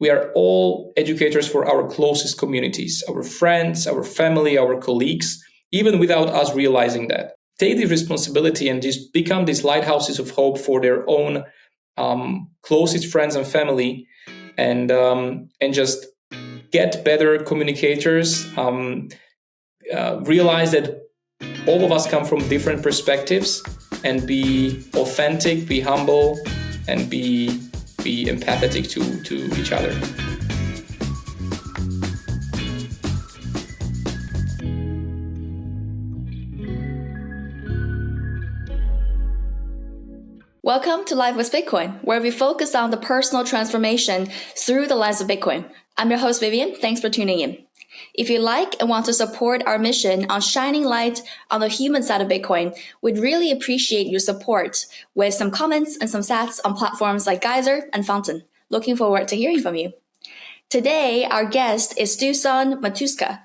we are all educators for our closest communities, our friends, our family, our colleagues, even without us realizing that. Take the responsibility and just become these lighthouses of hope for their own closest friends and family, and just get better communicators. Realize that all of us come from different perspectives, and be authentic, be humble, and be empathetic to each other. Welcome to Life with Bitcoin, where we focus on the personal transformation through the lens of Bitcoin. I'm your host, Vivian. Thanks for tuning in. If you like and want to support our mission on shining light on the human side of Bitcoin, we'd really appreciate your support with some comments and some sats on platforms like Geyser and Fountain. Looking forward to hearing from you. Today, our guest is Dusan Matuska,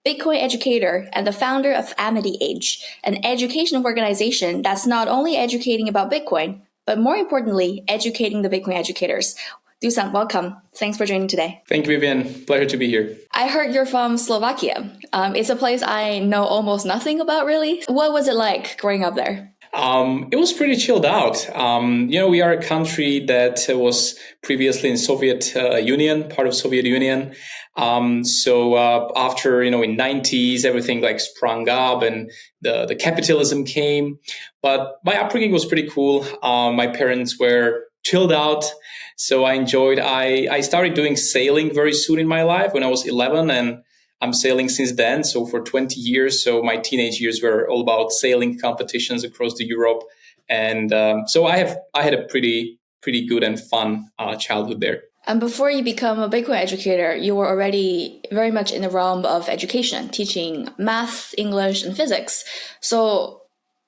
Bitcoin educator and the founder of Amity Age, an educational organization that's not only educating about Bitcoin, but more importantly, educating the Bitcoin educators. Dusan, welcome. Thanks for joining today. Thank you, Vivian. Pleasure to be here. I heard you're from Slovakia. It's a place I know almost nothing about, really. What was it like growing up there? It was pretty chilled out. We are a country that was previously in Soviet Union, part of Soviet Union. So after, in 90s, everything like sprung up and the capitalism came. But my upbringing was pretty cool. My parents were chilled out. So I enjoyed, I started doing sailing very soon in my life when I was 11, and I'm sailing since then. So for 20 years. So my teenage years were all about sailing competitions across the Europe. And so I had a pretty good and fun childhood there. And before you become a Bitcoin educator, you were already very much in the realm of education, teaching math, English, and physics. So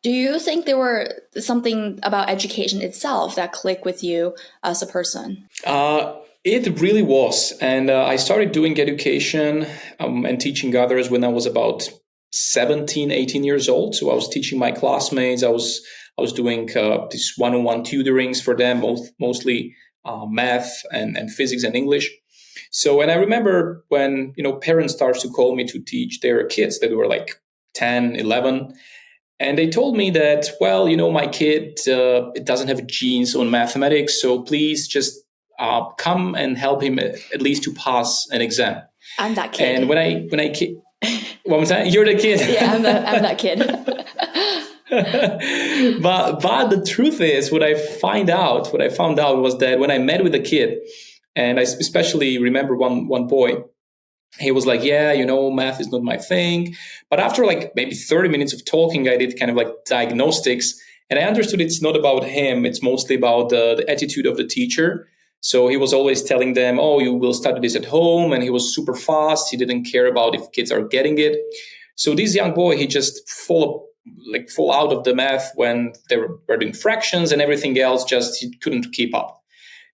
do you think there were something about education itself that clicked with you as a person? It really was. And I started doing education and teaching others when I was about 17, 18 years old. So I was teaching my classmates. I was doing these one-on-one tutorings for them, mostly math and physics and English. So, and I remember when, parents started to call me to teach their kids that were like 10, 11. And they told me that, well, my kid, it doesn't have genes on mathematics. So please just come and help him at least to pass an exam. I'm that kid. And when I one more time, you're the kid. Yeah, I'm that kid. but the truth is, what I found out was that when I met with a kid, and I especially remember one boy, he was like, yeah, math is not my thing. But after like maybe 30 minutes of talking, I did kind of like diagnostics, and I understood it's not about him. It's mostly about the attitude of the teacher. So he was always telling them, oh, you will study this at home. And he was super fast. He didn't care about if kids are getting it. So this young boy, he just fall out of the math when they were doing fractions, and everything else, just he couldn't keep up.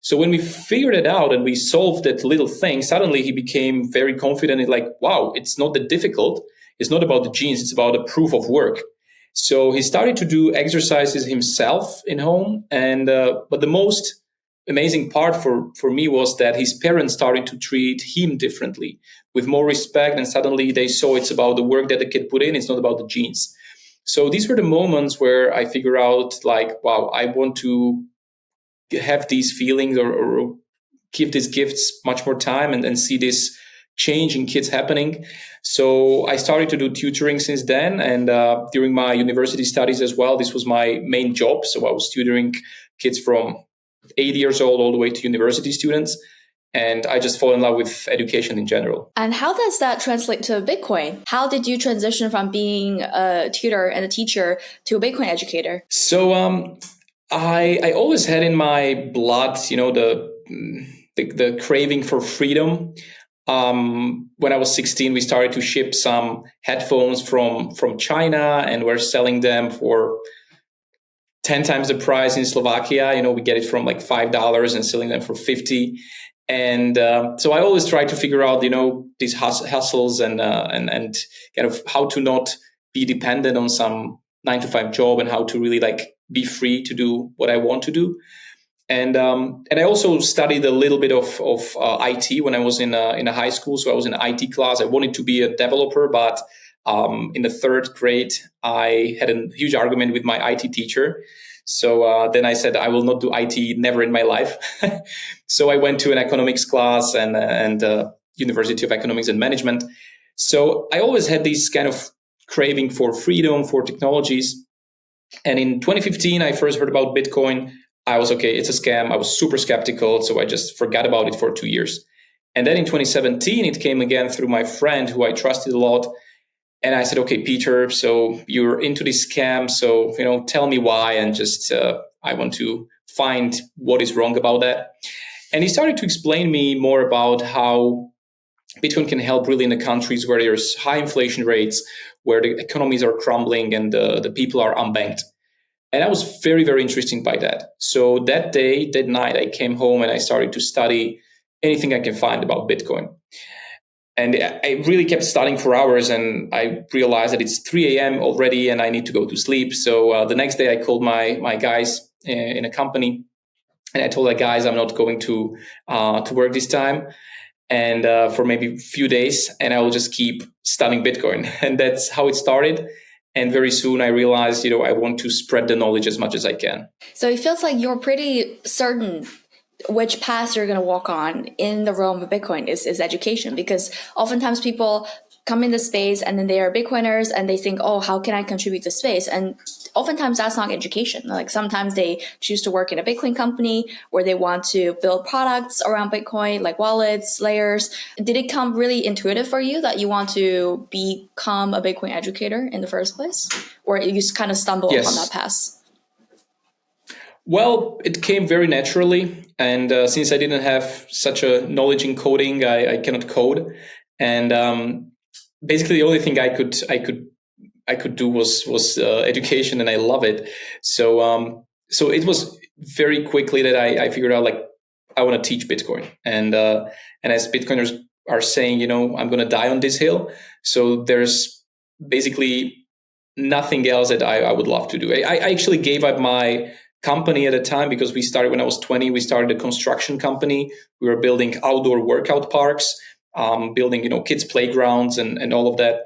So when we figured it out and we solved that little thing, suddenly he became very confident. He's like, wow, it's not that difficult. It's not about the genes. It's about the proof of work. So he started to do exercises himself in home. And but the most amazing part for me was that his parents started to treat him differently, with more respect. And suddenly they saw it's about the work that the kid put in. It's not about the genes. So these were the moments where I figure out like, wow, I want to have these feelings or give these gifts much more time and see this change in kids happening. So I started to do tutoring since then. And during my university studies as well, this was my main job. So I was tutoring kids from 8 years old all the way to university students. And I just fall in love with education in general. And how does that translate to Bitcoin? How did you transition from being a tutor and a teacher to a Bitcoin educator? So I always had in my blood, the craving for freedom. When I was 16, we started to ship some headphones from China, and we're selling them for 10 times the price in Slovakia. We get it from like $5 and selling them for 50. And so I always try to figure out, these hustles and kind of how to not be dependent on some 9-to-5 job, and how to really like be free to do what I want to do. And I also studied a little bit of IT when I was in a high school. So I was in an IT class. I wanted to be a developer, but in the third grade, I had a huge argument with my IT teacher. So then I said, I will not do IT, never in my life. So I went to an economics class and University of Economics and Management. So I always had this kind of craving for freedom, for technologies. And in 2015, I first heard about Bitcoin. I was, okay, it's a scam. I was super skeptical. So I just forgot about it for 2 years. And then in 2017, it came again through my friend who I trusted a lot. And I said, okay, Peter, so you're into this scam. So, tell me why. And just, I want to find what is wrong about that. And he started to explain me more about how Bitcoin can help really in the countries where there's high inflation rates, where the economies are crumbling and the people are unbanked. And I was very, very interested by that. So that night, I came home and I started to study anything I can find about Bitcoin. And I really kept studying for hours, and I realized that it's 3 a.m. already and I need to go to sleep. So the next day I called my guys in a company, and I told the guys I'm not going to work this time, and for maybe a few days, and I will just keep studying Bitcoin. And that's how it started. And very soon I realized, I want to spread the knowledge as much as I can. So it feels like you're pretty certain which path you're going to walk on in the realm of Bitcoin is education, because oftentimes people come in the space and then they are Bitcoiners and they think, oh, how can I contribute to space? And oftentimes that's not education. Like sometimes they choose to work in a Bitcoin company where they want to build products around Bitcoin, like wallets, layers. Did it come really intuitive for you that you want to become a Bitcoin educator in the first place? Or you just kind of stumbled upon that path? Well, it came very naturally. And since I didn't have such a knowledge in coding, I cannot code. And basically the only thing I could do was education, and I love it. So it was very quickly that I figured out, like, I want to teach Bitcoin. And as Bitcoiners are saying, I'm going to die on this hill. So there's basically nothing else that I would love to do. I actually gave up my company at a time because we started when I was 20. We started a construction company. We were building outdoor workout parks, building kids playgrounds and all of that.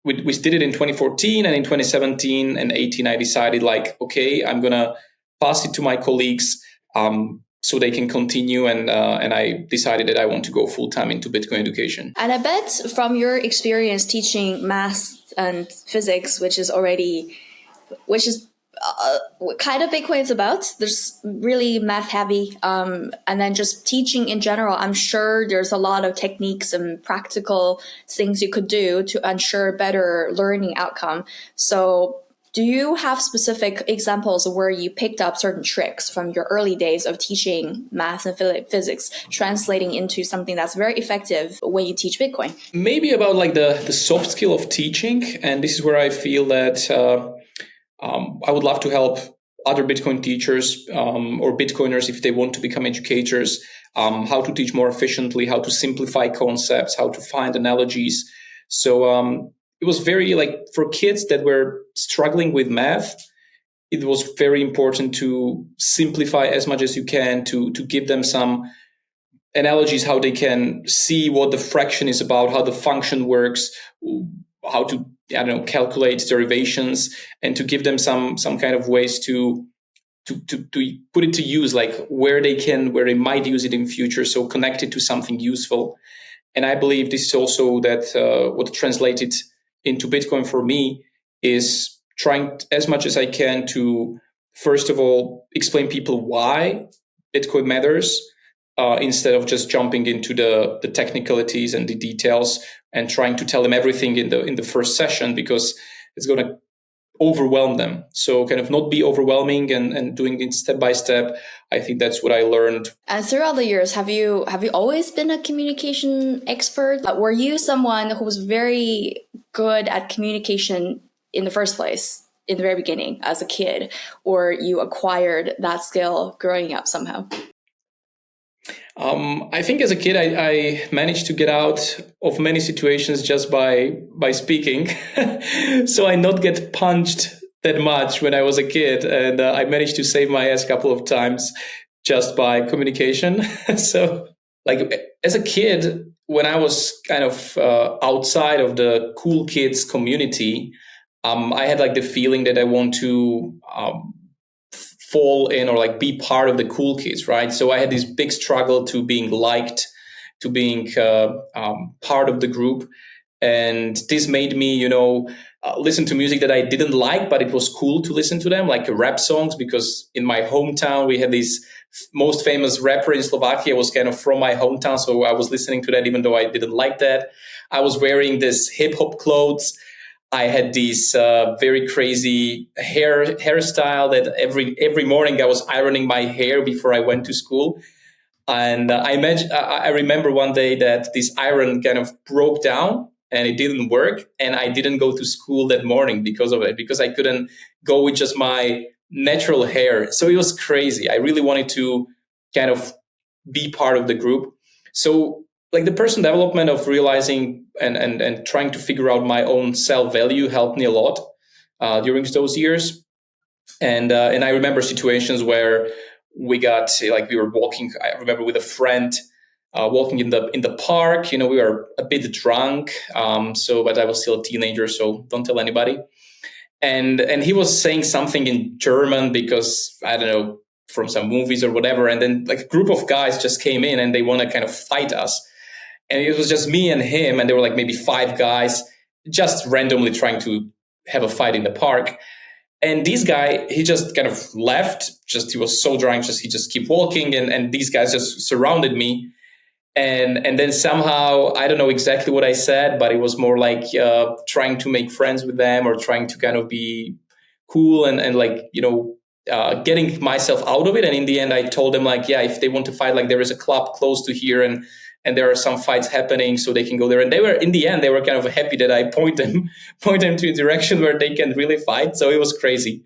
We did it in 2014, and in 2017 and 18 I decided, like, okay, I'm gonna pass it to my colleagues so they can continue, and I decided that I want to go full-time into Bitcoin education. And I bet from your experience teaching math and physics, which is kind of Bitcoin is about. There's really math heavy. And then just teaching in general, I'm sure there's a lot of techniques and practical things you could do to ensure better learning outcome. So do you have specific examples where you picked up certain tricks from your early days of teaching math and physics, translating into something that's very effective when you teach Bitcoin? Maybe about like the soft skill of teaching. And this is where I feel that I would love to help other Bitcoin teachers or Bitcoiners if they want to become educators, how to teach more efficiently, how to simplify concepts, how to find analogies. So it was very, like, for kids that were struggling with math, it was very important to simplify as much as you can, to give them some analogies, how they can see what the fraction is about, how the function works, how to calculate derivations, and to give them some kind of ways to put it to use, like where they might use it in future. So connect it to something useful. And I believe this is also that what translated into Bitcoin for me is trying as much as I can to, first of all, explain people why Bitcoin matters, instead of just jumping into the technicalities and the details and trying to tell them everything in the first session, because it's going to overwhelm them. So kind of not be overwhelming and doing it step by step. I think that's what I learned. And throughout the years, have you always been a communication expert? Were you someone who was very good at communication in the first place, in the very beginning as a kid, or you acquired that skill growing up somehow? I think as a kid, I managed to get out of many situations just by speaking. So I not get punched that much when I was a kid, and I managed to save my ass a couple of times just by communication. So, like as a kid, when I was kind of outside of the cool kids community, I had like the feeling that I want to fall in or like be part of the cool kids, right? So I had this big struggle to being liked, to being part of the group, and this made me, listen to music that I didn't like, but it was cool to listen to them, like rap songs, because in my hometown we had this most famous rapper in Slovakia was kind of from my hometown, so I was listening to that even though I didn't like that. I was wearing this hip hop clothes. I had this very crazy hairstyle that every morning I was ironing my hair before I went to school. And I remember one day that this iron kind of broke down and it didn't work. And I didn't go to school that morning because of it, because I couldn't go with just my natural hair. So it was crazy. I really wanted to kind of be part of the group. So like the personal development of realizing and trying to figure out my own self-value helped me a lot during those years. And I remember situations where we were walking. I remember with a friend walking in the park. We were a bit drunk, but I was still a teenager, so don't tell anybody. And he was saying something in German because I don't know, from some movies or whatever. And then like a group of guys just came in and they want to kind of fight us. And it was just me and him, and there were like maybe 5 guys just randomly trying to have a fight in the park. And this guy, he just kind of left. He was so drunk, he just kept walking, and these guys just surrounded me. And then somehow, I don't know exactly what I said, but it was more like trying to make friends with them or trying to kind of be cool and like, getting myself out of it. And in the end, I told them like, yeah, if they want to fight, like there is a club close to here, and there are some fights happening, so they can go there. And in the end, they were kind of happy that I point them to a direction where they can really fight. So it was crazy.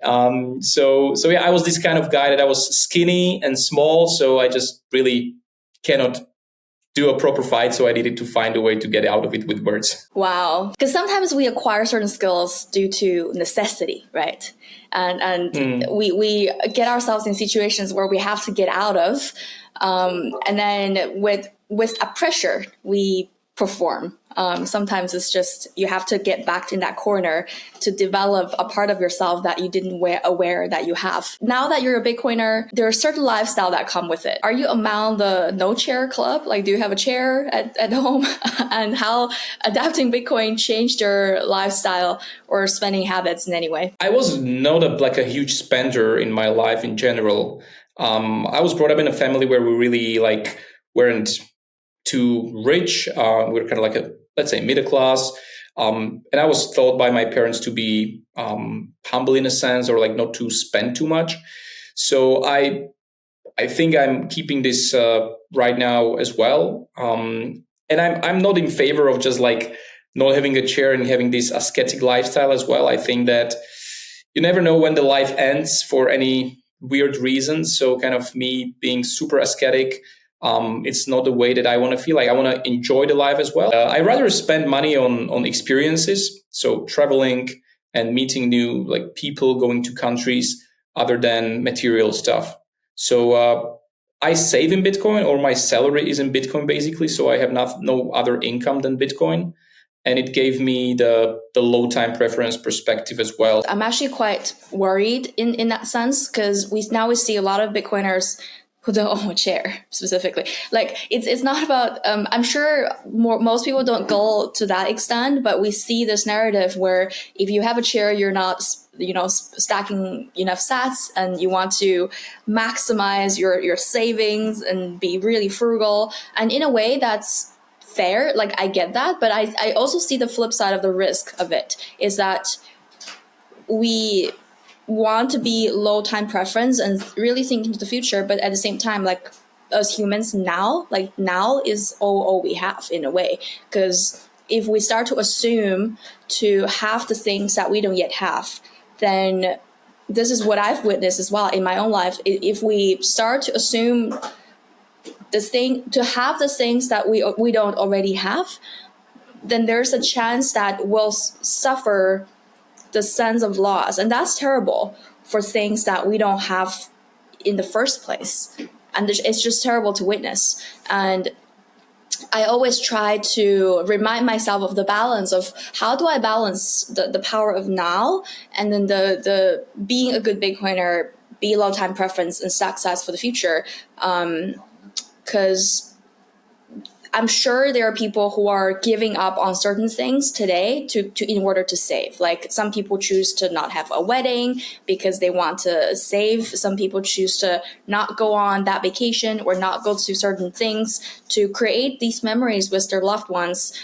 So yeah, I was this kind of guy that I was skinny and small, so I just really cannot do a proper fight. So I needed to find a way to get out of it with words. Wow. Because sometimes we acquire certain skills due to necessity, right? And we get ourselves in situations where we have to get out of. And then with a pressure, we perform. Sometimes it's just you have to get back in that corner to develop a part of yourself that you didn't aware that you have. Now that you're a Bitcoiner, there are certain lifestyle that come with it. Are you among the no chair club? Like, do you have a chair at home? And how adapting Bitcoin changed your lifestyle or spending habits in any way? I was not a huge spender in my life in general. I was brought up in a family where we really weren't too rich. We were kind of like let's say middle class. And I was taught by my parents to be humble in a sense, or like not to spend too much. So I think I'm keeping this right now as well. And I'm not in favor of just like not having a chair and having this ascetic lifestyle as well. I think that you never know when the life ends for any weird reasons. So kind of me being super ascetic, it's not the way that I want to feel. Like I want to enjoy the life as well. I rather spend money on experiences, so traveling and meeting new people, going to countries, other than material stuff. So I save in Bitcoin, or my salary is in Bitcoin basically. So I have no other income than Bitcoin. And it gave me the low time preference perspective as well. I'm actually quite worried in that sense, because we see a lot of Bitcoiners who don't own a chair specifically. Like it's not about, I'm sure most people don't go to that extent, but we see this narrative where if you have a chair, you're not, stacking enough sats, and you want to maximize your savings and be really frugal. And in a way that's fair. Like I get that, but I also see the flip side of the risk of it is that we want to be low time preference and really think into the future, but at the same time, like as humans now is all we have in a way. Because if we start to assume to have the things that we don't yet have, then this is what I've witnessed as well in my own life. If we start to assume to have the things that we don't already have, then there's a chance that we'll suffer the sense of loss. And that's terrible for things that we don't have in the first place. And it's just terrible to witness. And I always try to remind myself of the balance of how do I balance the power of now and then the being a good Bitcoiner, be low time preference and success for the future. Because I'm sure there are people who are giving up on certain things today to in order to save. Like some people choose to not have a wedding because they want to save. Some people choose to not go on that vacation or not go to certain things to create these memories with their loved ones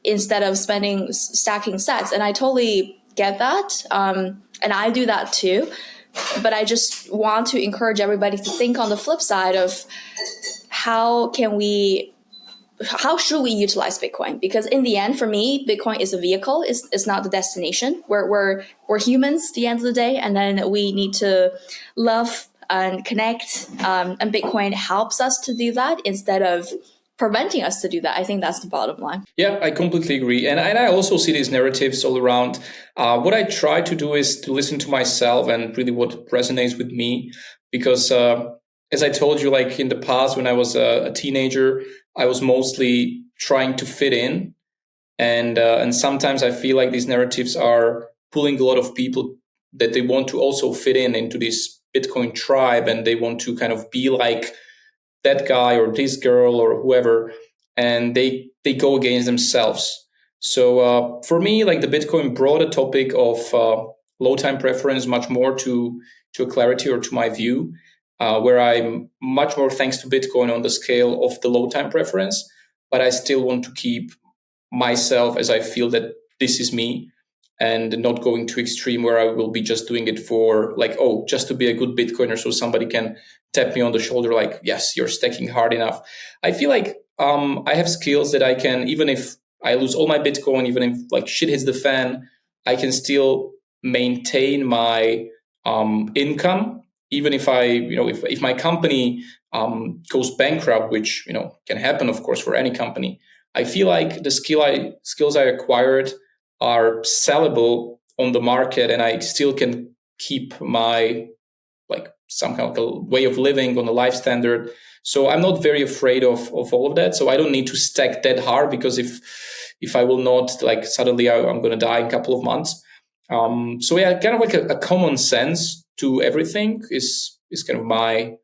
instead of stacking sets. And I totally get that. And I do that too. But I just want to encourage everybody to think on the flip side of how should we utilize Bitcoin? Because in the end, for me, Bitcoin is a vehicle. It's not the destination. We're humans at the end of the day, and then we need to love and connect. And Bitcoin helps us to do that instead of preventing us to do that. I think that's the bottom line. Yeah, I completely agree. And I also see these narratives all around. What I try to do is to listen to myself and really what resonates with me. Because as I told you, like in the past, when I was a teenager, I was mostly trying to fit in. And sometimes I feel like these narratives are pulling a lot of people that they want to also fit in into this Bitcoin tribe, and they want to kind of be like that guy or this girl or whoever, and they go against themselves. So for me, like the Bitcoin brought a topic of low time preference much more to a clarity or to my view, where I'm much more thanks to Bitcoin on the scale of the low time preference, but I still want to keep myself as I feel that this is me, and not going to extreme where I will be just doing it for like, oh, just to be a good Bitcoiner so somebody can tap me on the shoulder like, yes, you're stacking hard enough. I feel like I have skills that I can, even if I lose all my Bitcoin, even if like shit hits the fan, I can still maintain my income. Even if if my company goes bankrupt, which, can happen, of course, for any company, I feel like the skills I acquired are sellable on the market, and I still can keep my like some kind of a way of living on a life standard. So I'm not very afraid of all of that. So I don't need to stack that hard, because if I will not, like suddenly I'm going to die in a couple of months. So yeah, kind of like a common sense to everything is kind of my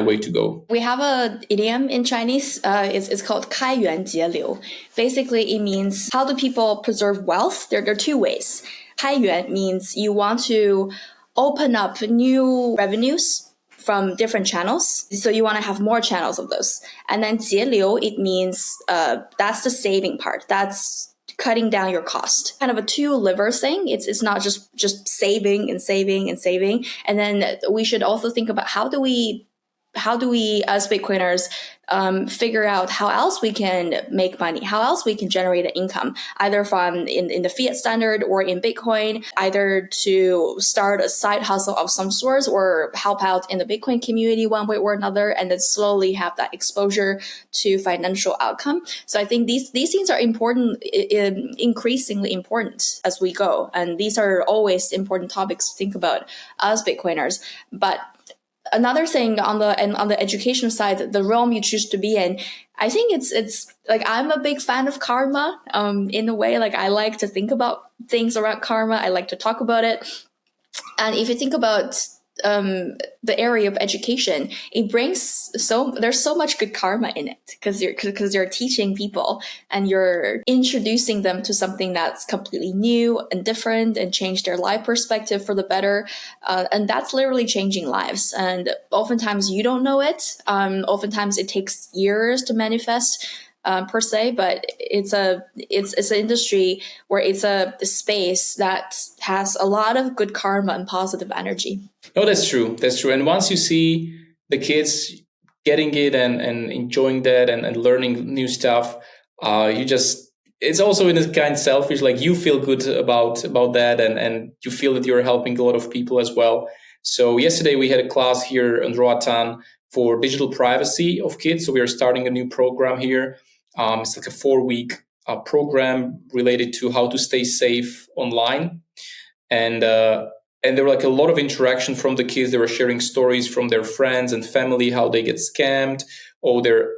way to go. We have a idiom in Chinese. It's called 开源节流. Basically, it means how do people preserve wealth? There are two ways. 开源 means you want to open up new revenues from different channels. So you want to have more channels of those. And then 节流, it means that's the saving part. That's cutting down your cost. Kind of a two liver thing. It's not just saving and saving and saving. And then we should also think about how do we as Bitcoiners figure out how else we can make money, how else we can generate an income, either from in the fiat standard or in Bitcoin, either to start a side hustle of some sort or help out in the Bitcoin community one way or another, and then slowly have that exposure to financial outcome. So I think these things are important, increasingly important as we go. And these are always important topics to think about as Bitcoiners. But another thing on the education side, the realm you choose to be in, I think it's like I'm a big fan of karma. In a way, like I like to think about things around karma. I like to talk about it. And if you think about the area of education, it brings there's so much good karma in it, because you're teaching people and you're introducing them to something that's completely new and different and change their life perspective for the better, and that's literally changing lives. And oftentimes you don't know it. Oftentimes it takes years to manifest. Per se, but it's an industry where it's a space that has a lot of good karma and positive energy. No, that's true. That's true. And once you see the kids getting it and enjoying that and learning new stuff, it's also in a kind of selfish, like you feel good about that, and you feel that you're helping a lot of people as well. So yesterday we had a class here in Roatan for digital privacy of kids. So we are starting a new program here. It's like a 4-week a program related to how to stay safe online, and there were like a lot of interaction from the kids. They were sharing stories from their friends and family, how they get scammed, or their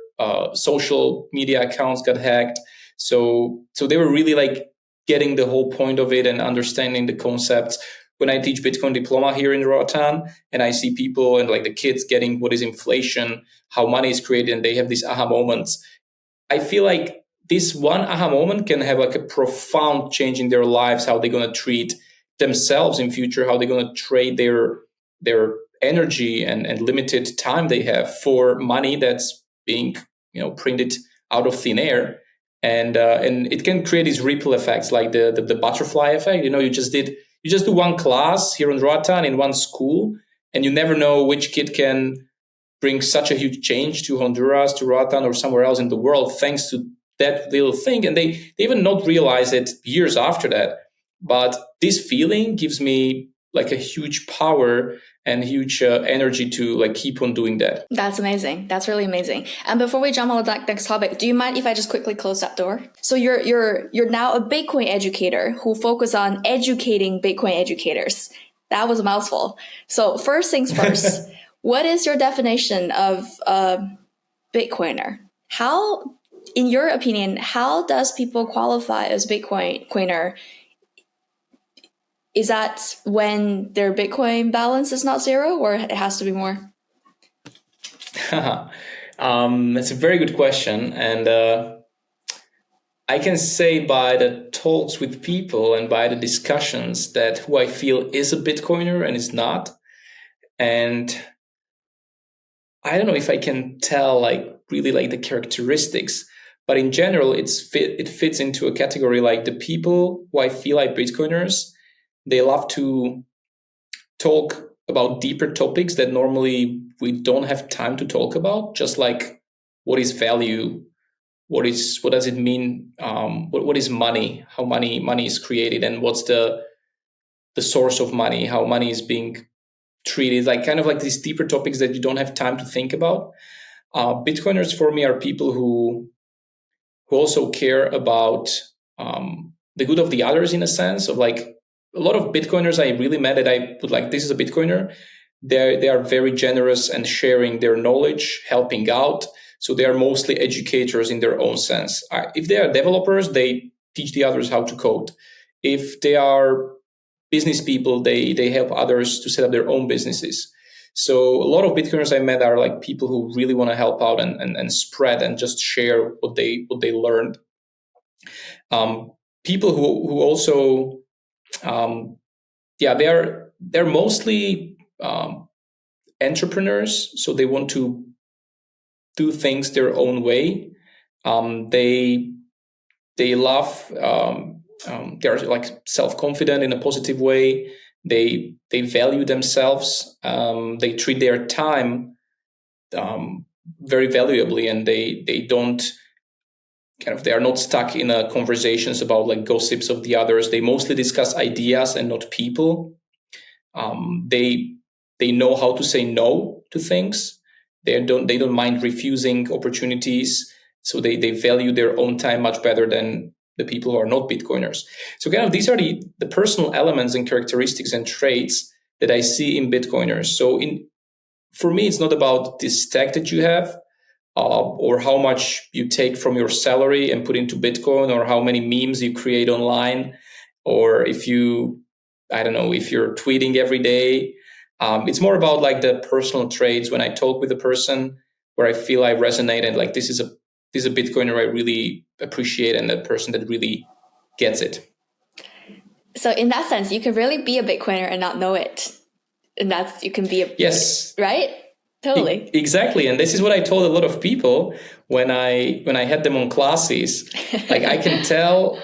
social media accounts got hacked. So they were really like getting the whole point of it and understanding the concepts. When I teach Bitcoin diploma here in Roatan, and I see people and like the kids getting what is inflation, how money is created, and they have these aha moments, I feel like this one aha moment can have like a profound change in their lives, how they're going to treat themselves in future, how they're going to trade their energy and limited time they have for money that's being printed out of thin air. And it can create these ripple effects, like the butterfly effect. You just do one class here in Roatan in one school, and you never know which kid can bring such a huge change to Honduras, to Roatan, or somewhere else in the world, thanks to that little thing. And they even not realize it years after that. But this feeling gives me like a huge power and huge energy to like keep on doing that. That's amazing. That's really amazing. And before we jump on the next topic, do you mind if I just quickly close that door? So you're now a Bitcoin educator who focus on educating Bitcoin educators. That was a mouthful. So first things first, what is your definition of a Bitcoiner? How, in your opinion, how does people qualify as Bitcoiner? Is that when their Bitcoin balance is not zero, or it has to be more? That's a very good question. And I can say by the talks with people and by the discussions that who I feel is a Bitcoiner and is not. And I don't know if I can tell like really like the characteristics, but in general, it fits into a category like the people who I feel like Bitcoiners. They love to talk about deeper topics that normally we don't have time to talk about, just like what is value, what does it mean, what is money, how money is created, and what's the source of money, how money is being treated, like kind of like these deeper topics that you don't have time to think about. Bitcoiners for me are people who also care about the good of the others, in a sense of like a lot of Bitcoiners I really met that I would like, this is a Bitcoiner. They are very generous and sharing their knowledge, helping out. So they are mostly educators in their own sense. If they are developers, they teach the others how to code. If they are business people, they help others to set up their own businesses. So a lot of Bitcoiners I met are like people who really want to help out and spread and just share what they learned. People who also, they're mostly entrepreneurs, so they want to do things their own way. They love. They're like self-confident in a positive way. They value themselves. They treat their time very valuably, and they don't they are not stuck in conversations about like gossips of the others. They mostly discuss ideas and not people. They know how to say no to things. They don't mind refusing opportunities. So they value their own time much better than the people who are not Bitcoiners. So kind of these are the personal elements and characteristics and traits that I see in Bitcoiners. So for me, it's not about the stack that you have, or how much you take from your salary and put into Bitcoin, or how many memes you create online, or if you're tweeting every day. It's more about like the personal traits. When I talk with a person where I feel I resonate and like this is a Bitcoiner I really appreciate, and that person that really gets it. So in that sense, you can really be a Bitcoiner and not know it. And you can be yes, right? Totally. Exactly. And this is what I told a lot of people when I had them on classes. Like I can tell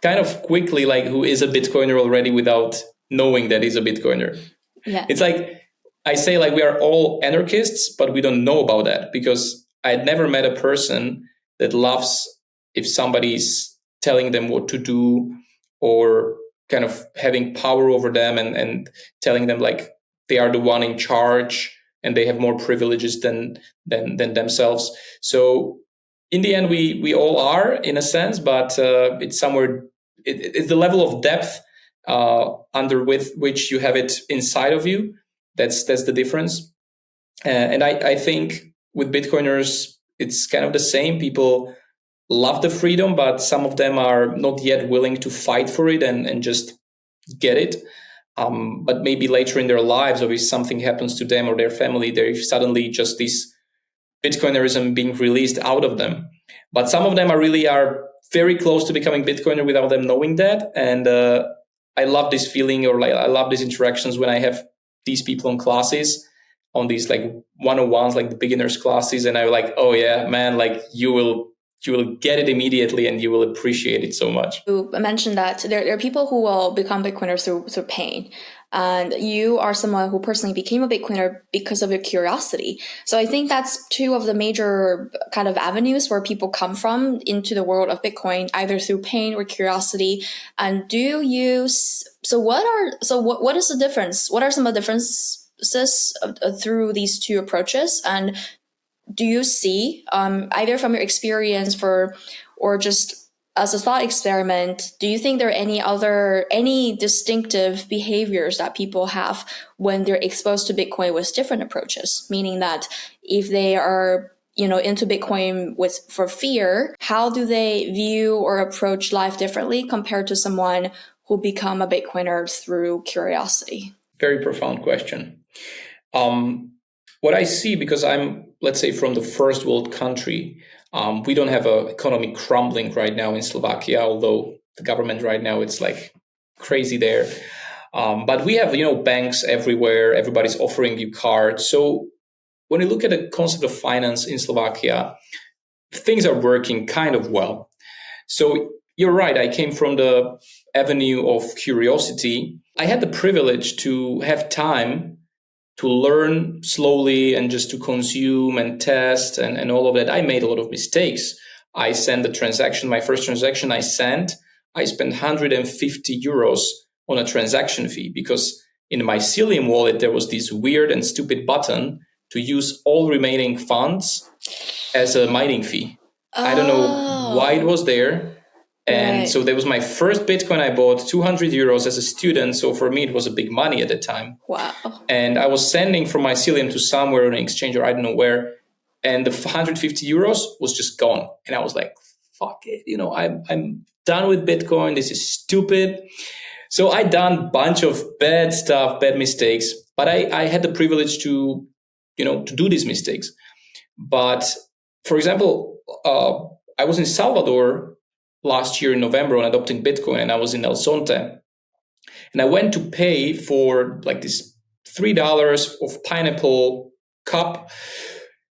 kind of quickly like who is a Bitcoiner already without knowing that he's a Bitcoiner. Yeah. It's like I say like we are all anarchists, but we don't know about that, because I had never met a person that loves if somebody's telling them what to do, or kind of having power over them and telling them like they are the one in charge and they have more privileges than themselves. So in the end, we all are in a sense, but it's somewhere. It's the level of depth under with which you have it inside of you. That's the difference. And I think with Bitcoiners, it's kind of the same. People love the freedom, but some of them are not yet willing to fight for it and just get it. But maybe later in their lives, or if something happens to them or their family, they're suddenly just this Bitcoinerism being released out of them. But some of them are very close to becoming Bitcoiner without them knowing that. And I love this feeling, or like I love these interactions when I have these people on classes, on these like 101s, like the beginners classes, and I'm like, oh yeah, man, like you will get it immediately and you will appreciate it so much. You mentioned that there are people who will become Bitcoiners through pain. And you are someone who personally became a Bitcoiner because of your curiosity. So I think that's two of the major kind of avenues where people come from into the world of Bitcoin, either through pain or curiosity. And what is the difference? What are some of the differences through these two approaches? And do you see, either from your experience or just as a thought experiment, do you think there are any distinctive behaviors that people have when they're exposed to Bitcoin with different approaches? Meaning that if they are, into Bitcoin for fear, how do they view or approach life differently compared to someone who become a Bitcoiner through curiosity? Very profound question. What I see, because I'm, let's say, from the first world country, we don't have an economy crumbling right now in Slovakia, although the government right now, it's like crazy there. But we have, banks everywhere. Everybody's offering you cards. So when you look at the concept of finance in Slovakia, things are working kind of well. So you're right. I came from the avenue of curiosity. I had the privilege to have time to learn slowly and just to consume and test and all of that. I made a lot of mistakes. I sent the transaction, my first transaction I spent 150 euros on a transaction fee because in my Cilium wallet, there was this weird and stupid button to use all remaining funds as a mining fee. I don't know why it was there. And Right. so that was my first Bitcoin I bought, 200 euros as a student. So for me, it was a big money at the time. Wow. And I was sending from my Cilium to somewhere on an exchange or I don't know where. And the 150 euros was just gone. And I was like, fuck it. I'm done with Bitcoin. This is stupid. So I done a bunch of bad stuff, bad mistakes. But I had the privilege to do these mistakes. But for example, I was in Salvador last year in November on adopting Bitcoin, and I was in El Sonte. And I went to pay for like this $3 of pineapple cup.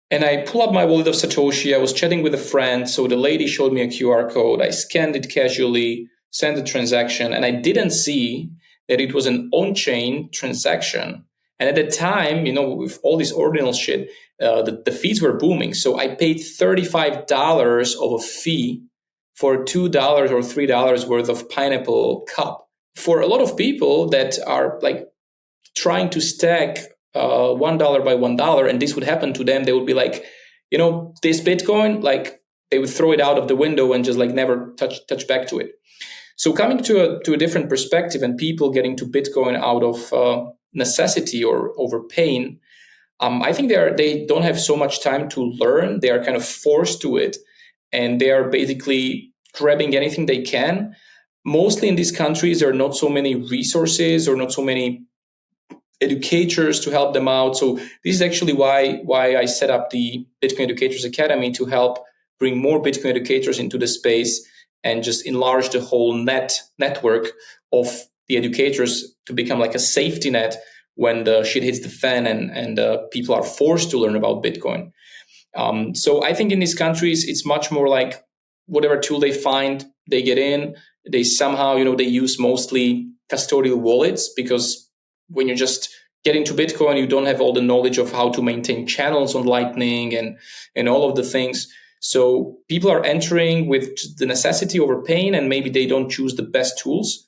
And I pull up my wallet of Satoshi. I was chatting with a friend. So the lady showed me a QR code. I scanned it casually, sent the transaction, and I didn't see that it was an on-chain transaction. And at the time, with all this ordinal shit, the fees were booming. So I paid $35 of a fee for $2 or $3 worth of pineapple cup. For a lot of people that are like trying to stack $1 by $1, and this would happen to them, they would be like, this Bitcoin, like they would throw it out of the window and just like never touch back to it. So coming to a different perspective and people getting to Bitcoin out of necessity or over pain, I think they don't have so much time to learn. They are kind of forced to it, and they are basically grabbing anything they can. Mostly in these countries, there are not so many resources or not so many educators to help them out. So this is actually why I set up the Bitcoin Educators Academy, to help bring more Bitcoin educators into the space and just enlarge the whole network of the educators to become like a safety net when the shit hits the fan and people are forced to learn about Bitcoin. So I think in these countries, it's much more like whatever tool they find, they get in. They somehow, they use mostly custodial wallets, because when you just get into Bitcoin, you don't have all the knowledge of how to maintain channels on Lightning and all of the things. So people are entering with the necessity over pain, and maybe they don't choose the best tools.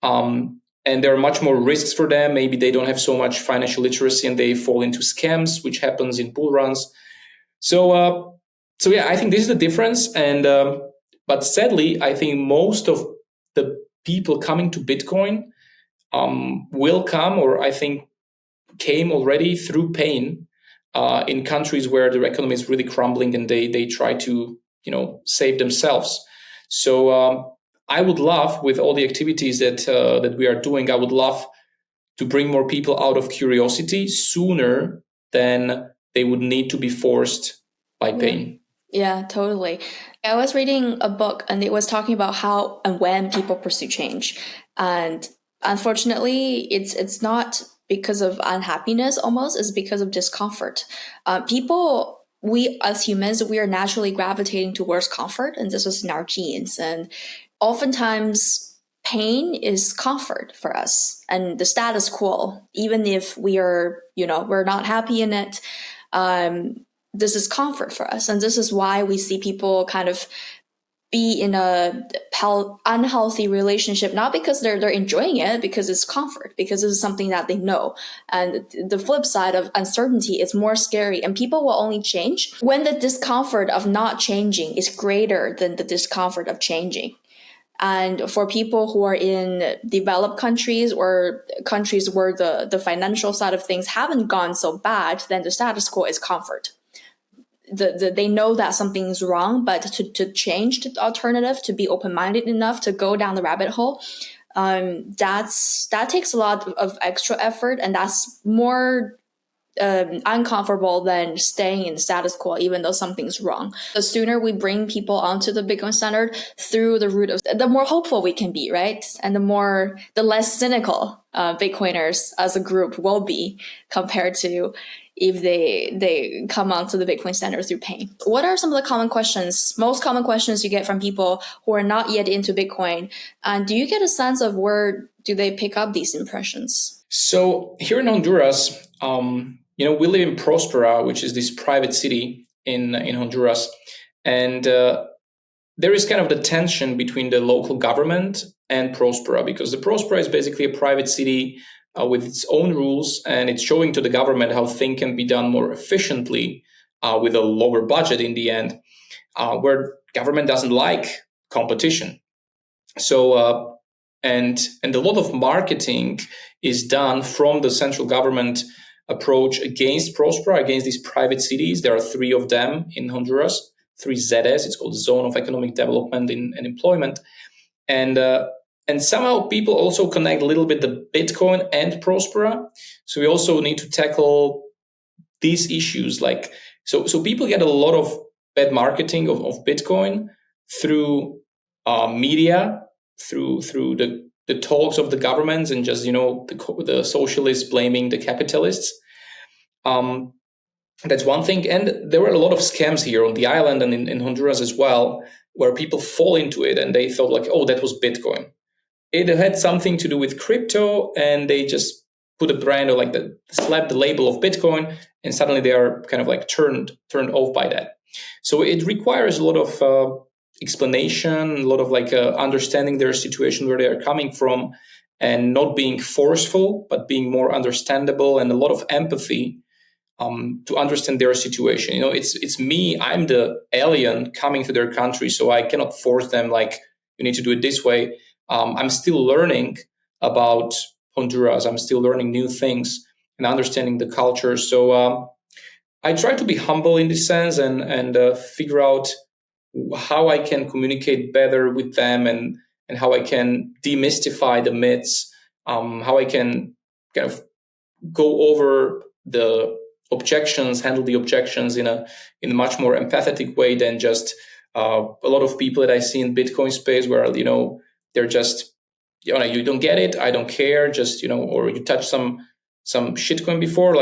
And there are much more risks for them. Maybe they don't have so much financial literacy and they fall into scams, which happens in bull runs. So So yeah, I think this is the difference. And but sadly, I think most of the people coming to Bitcoin will come, or I think came already through pain in countries where their economy is really crumbling, and they try to save themselves. So I would love, with all the activities that we are doing, I would love to bring more people out of curiosity sooner than they would need to be forced by pain. Yeah, totally. I was reading a book and it was talking about how and when people pursue change. And unfortunately, it's not because of unhappiness almost, it's because of discomfort. People, we as humans, we are naturally gravitating towards comfort, and this is in our genes. And oftentimes, pain is comfort for us and the status quo, even if we are, we're not happy in it. This is comfort for us, and this is why we see people kind of be in a unhealthy relationship, not because they're enjoying it, because it's comfort, because this is something that they know. And the flip side of uncertainty is more scary, and people will only change when the discomfort of not changing is greater than the discomfort of changing. And for people who are in developed countries or countries where the financial side of things haven't gone so bad, then the status quo is comfort. They know that something's wrong, but to change the alternative, to be open-minded enough to go down the rabbit hole, that takes a lot of extra effort, and that's more uncomfortable than staying in status quo, even though something's wrong. The sooner we bring people onto the Bitcoin standard through the route of, the more hopeful we can be, right? And the less cynical Bitcoiners as a group will be compared to if they come onto the Bitcoin standard through pain. What are some of the most common questions you get from people who are not yet into Bitcoin? And do you get a sense of where do they pick up these impressions? So here in Honduras, we live in Prospera, which is this private city in Honduras. And there is kind of the tension between the local government and Prospera, because the Prospera is basically a private city with its own rules, and it's showing to the government how things can be done more efficiently with a lower budget in the end, where government doesn't like competition. So and a lot of marketing is done from the central government approach against Prospera, against these private cities. There are 3 of them in Honduras, 3 ZS. It's called Zone of Economic Development and Employment. And somehow people also connect a little bit the Bitcoin and Prospera. So we also need to tackle these issues. So people get a lot of bad marketing of Bitcoin through media, through the talks of the governments, and just the socialists blaming the capitalists. That's one thing. And there were a lot of scams here on the island and in Honduras as well, where people fall into it and they thought oh, that was Bitcoin. It had something to do with crypto, and they just put a brand or slap the label of Bitcoin, and suddenly they are kind of turned off by that. So it requires a lot of explanation, a lot of understanding their situation, where they are coming from, and not being forceful, but being more understandable, and a lot of empathy to understand their situation. It's me, I'm the alien coming to their country, so I cannot force them you need to do it this way. I'm still learning about Honduras. I'm still learning new things and understanding the culture. So I try to be humble in this sense, and figure out how I can communicate better with them, and how I can demystify the myths, how I can kind of go over the objections, handle the objections in a much more empathetic way than just a lot of people that I see in Bitcoin space, where they're just you don't get it, I don't care, just or you touch some shitcoin before,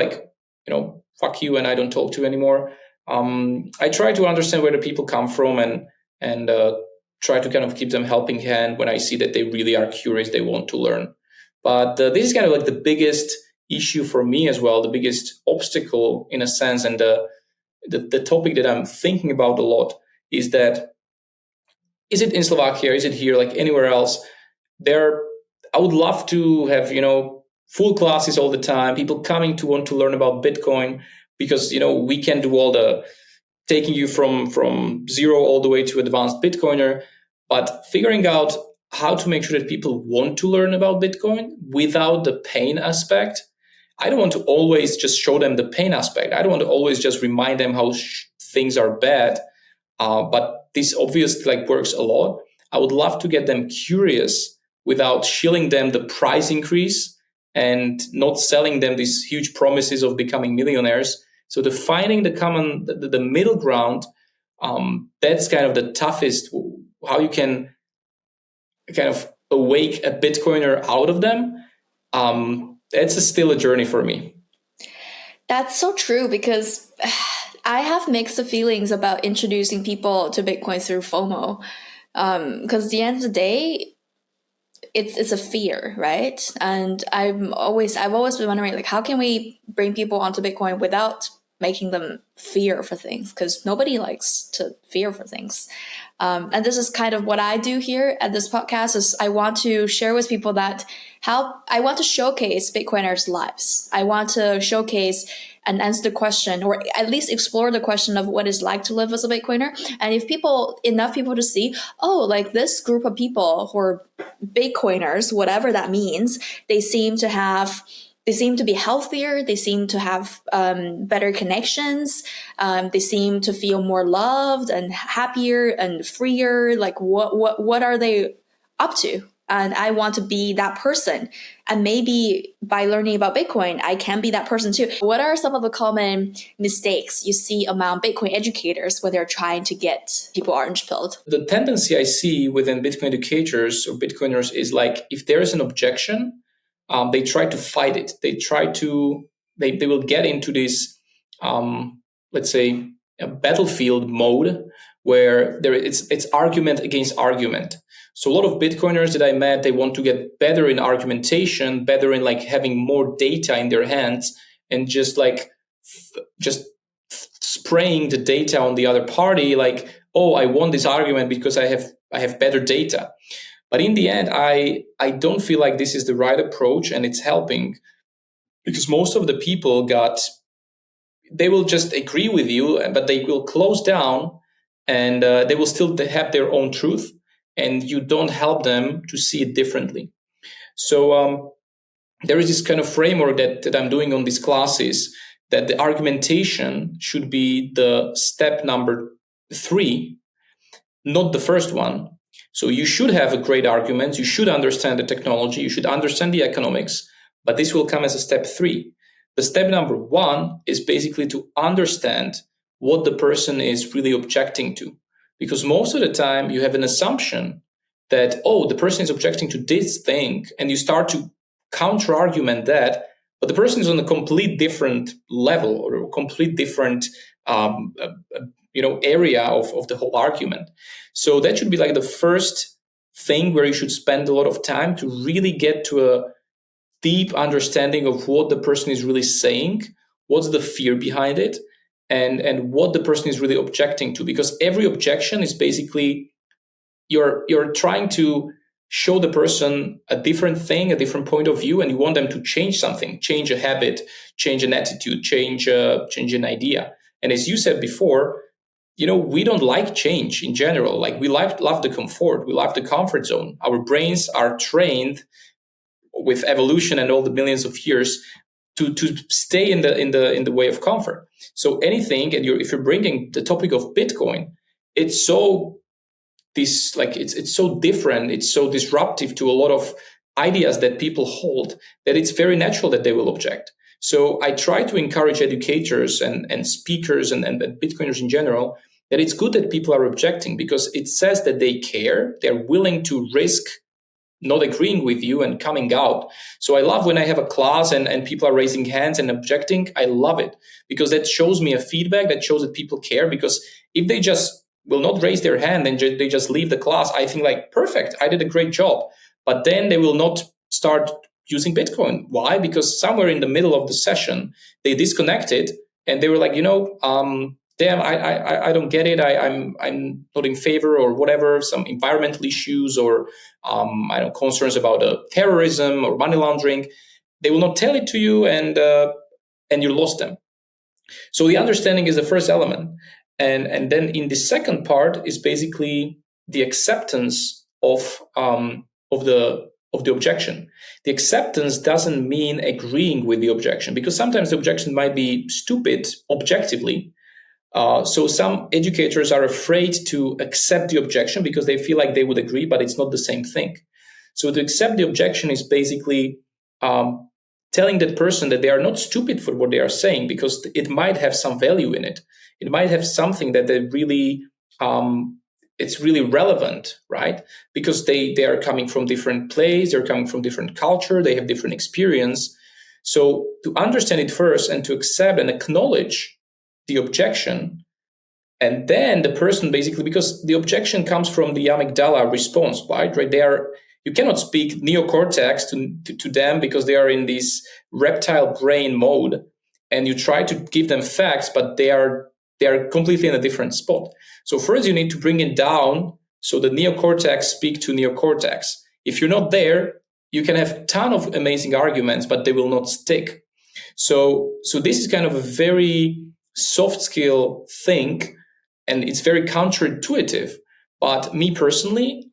fuck you, and I don't talk to you anymore. I try to understand where the people come from, and try to kind of keep them helping hand when I see that they really are curious, they want to learn. But this is kind of the biggest issue for me as well, the biggest obstacle in a sense, and the topic that I'm thinking about a lot is that, is it in Slovakia, is it here, anywhere else, I would love to have full classes all the time, people coming to want to learn about Bitcoin, because we can do all the taking you from zero all the way to advanced Bitcoiner, but figuring out how to make sure that people want to learn about Bitcoin without the pain aspect. I don't want to always just show them the pain aspect. I don't want to always just remind them how things are bad. But this obviously works a lot. I would love to get them curious without shilling them the price increase and not selling them these huge promises of becoming millionaires. So finding the middle ground, that's kind of the toughest. How you can kind of awake a Bitcoiner out of them. It's still a journey for me. That's so true, because I have mixed feelings about introducing people to Bitcoin through FOMO. Because at the end of the day, it's a fear, right? And I've always been wondering, how can we bring people onto Bitcoin without making them fear for things? Because nobody likes to fear for things. And this is kind of what I do here at this podcast. Is I want to share with people that how I want to showcase Bitcoiners' lives. I want to showcase and answer the question, or at least explore the question of what it's like to live as a Bitcoiner. And if enough people to see, this group of people who are Bitcoiners, whatever that means, they seem to be healthier. They seem to have better connections. They seem to feel more loved and happier and freer. What are they up to? And I want to be that person. And maybe by learning about Bitcoin, I can be that person too. What are some of the common mistakes you see among Bitcoin educators when they're trying to get people orange pilled? The tendency I see within Bitcoin educators or Bitcoiners is if there is an objection, they try to fight it. They will get into this, let's say, a battlefield mode where it's argument against argument. So a lot of Bitcoiners that I met, they want to get better in argumentation, better in having more data in their hands, and just spraying the data on the other party. Oh, I won this argument because I have better data. But in the end, I don't feel like this is the right approach, and it's helping, because most of the people they will just agree with you, but they will close down, and they will still have their own truth, and you don't help them to see it differently. So there is this kind of framework that I'm doing on these classes, that the argumentation should be the step number 3, not the first one. So you should have a great argument, you should understand the technology, you should understand the economics, but this will come as a step 3. The step number 1 is basically to understand what the person is really objecting to. Because most of the time you have an assumption that, the person is objecting to this thing, and you start to counter-argument that, but the person is on a complete different level or a complete different area of the whole argument. So that should be the first thing where you should spend a lot of time to really get to a deep understanding of what the person is really saying, what's the fear behind it, and what the person is really objecting to. Because every objection is basically you're trying to show the person a different thing, a different point of view, and you want them to change something, change a habit, change an attitude, change an idea. And as you said before, we don't like change in general. We love the comfort. We love the comfort zone. Our brains are trained with evolution and all the millions of years to stay in the way of comfort. So anything, and if you're bringing the topic of Bitcoin, it's so it's so different, it's so disruptive to a lot of ideas that people hold, that it's very natural that they will object. So I try to encourage educators and speakers and Bitcoiners in general that it's good that people are objecting, because it says that they care, they're willing to risk not agreeing with you and coming out. So I love when I have a class and people are raising hands and objecting. I love it, because that shows me a feedback that shows that people care. Because if they just will not raise their hand and they just leave the class, I think perfect, I did a great job. But then they will not start using Bitcoin. Why? Because somewhere in the middle of the session, they disconnected and they were damn, I don't get it. I'm not in favor, or whatever, some environmental issues, or concerns about terrorism or money laundering. They will not tell it to you, and you lost them. So the understanding is the first element. And then in the second part is basically the acceptance of the objection. The acceptance doesn't mean agreeing with the objection, because sometimes the objection might be stupid objectively. So some educators are afraid to accept the objection because they feel like they would agree, but it's not the same thing. So to accept the objection is basically telling that person that they are not stupid for what they are saying, because it might have some value in it. It might have something that they really it's really relevant, right? Because they are coming from different place, they're coming from different culture, they have different experience. So to understand it first and to accept and acknowledge the objection, and then the person basically, because the objection comes from the amygdala response, right? They are, you cannot speak neocortex to them because they are in this reptile brain mode, and you try to give them facts, but they are completely in a different spot. So first you need to bring it down so the neocortex speak to neocortex. If you're not there, you can have a ton of amazing arguments, but they will not stick. So this is kind of a very soft skill thing, and it's very counterintuitive. But me personally,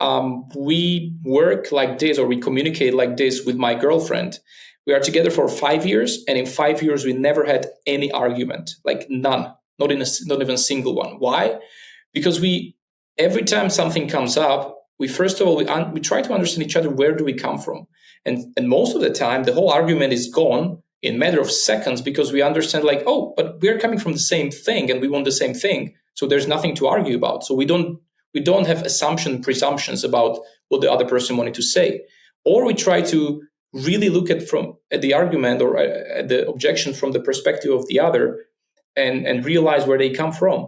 we work like this, or we communicate like this with my girlfriend. We are together for 5 years, and in 5 years, we never had any argument, like none, not even a single one. Why? Because every time something comes up, we first of all, we try to understand each other. Where do we come from? And most of the time, the whole argument is gone in a matter of seconds, because we understand, like, oh, but we're coming from the same thing and we want the same thing. So there's nothing to argue about. So we don't have presumptions about what the other person wanted to say. Or we try to really look at the argument or at the objection from the perspective of the other, and realize where they come from.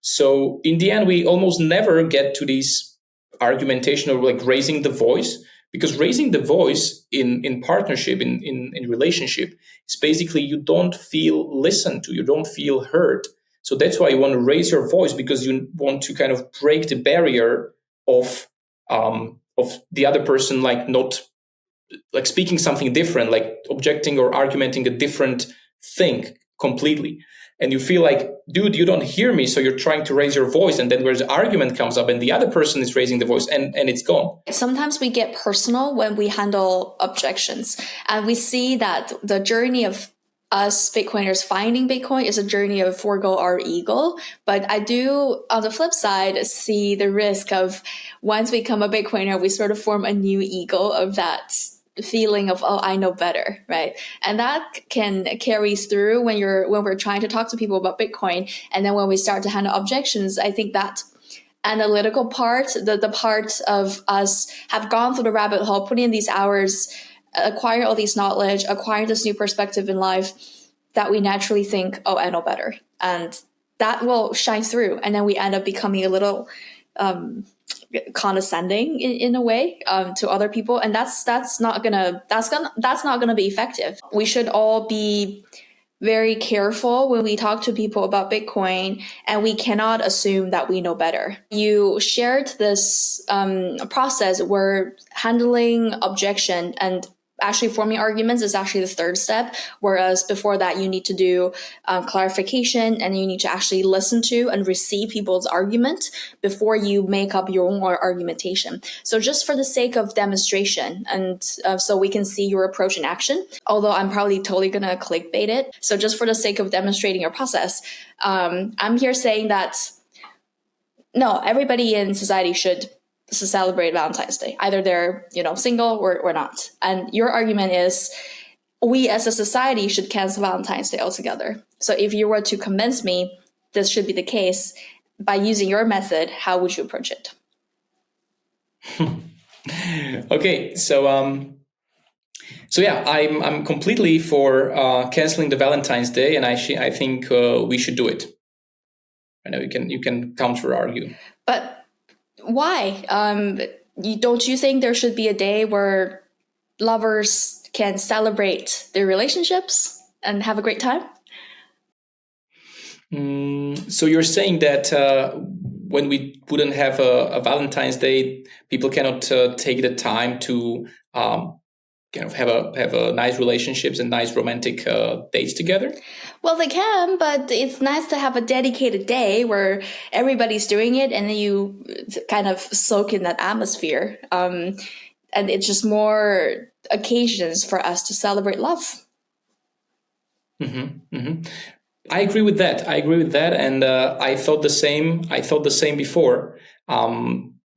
So in the end, we almost never get to this argumentation or like raising the voice, because raising the voice in partnership, in relationship, is basically you don't feel listened to, you don't feel heard. So that's why you want to raise your voice, because you want to kind of break the barrier of the other person, like not like speaking something different, like objecting or argumenting a different thing completely. And you feel like, dude, you don't hear me, so you're trying to raise your voice, and then where the argument comes up and the other person is raising the voice, and it's gone. Sometimes we get personal when we handle objections, and we see that the journey of us Bitcoiners finding Bitcoin is a journey of forego our ego. But I do, on the flip side, see the risk of once we become a Bitcoiner, we sort of form a new ego of that feeling of, oh, I know better, right? And that can carry through when we're trying to talk to people about Bitcoin. And then when we start to handle objections, I think that analytical part, the part of us have gone through the rabbit hole, putting in these hours, acquire all these knowledge, acquire this new perspective in life, that we naturally think, oh, I know better. And that will shine through. And then we end up becoming a little condescending in a way to other people, and that's not gonna be effective. We should all be very careful when we talk to people about Bitcoin, and we cannot assume that we know better. You shared this process where handling objection and actually forming arguments is actually the third step, whereas before that you need to do clarification, and you need to actually listen to and receive people's argument before you make up your own argumentation. So just for the sake of demonstration, and so we can see your approach in action, although I'm probably totally gonna clickbait it, so just for the sake of demonstrating your process, I'm here saying that no, everybody in society should celebrate Valentine's Day. Either they're, single or not. And your argument is we as a society should cancel Valentine's Day altogether. So if you were to convince me this should be the case by using your method, how would you approach it? Okay, so yeah, I'm completely for canceling the Valentine's Day, and I think we should do it. I know you can counter argue, but why? Don't you think there should be a day where lovers can celebrate their relationships and have a great time? So you're saying that when we wouldn't have a Valentine's Day, people cannot take the time to have a nice relationships and nice romantic dates together? Well, they can, but it's nice to have a dedicated day where everybody's doing it and then you kind of soak in that atmosphere. And it's just more occasions for us to celebrate love. Mm-hmm, mm-hmm. I agree with that. And I thought the same. I thought the same before.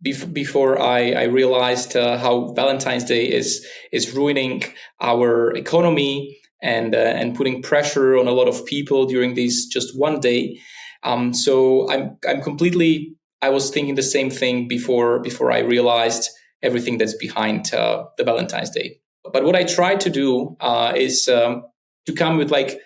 Before I realized how Valentine's Day is ruining our economy and putting pressure on a lot of people during this just one day. So I'm completely. I was thinking the same thing before I realized everything that's behind the Valentine's Day. But what I try to do is to come with like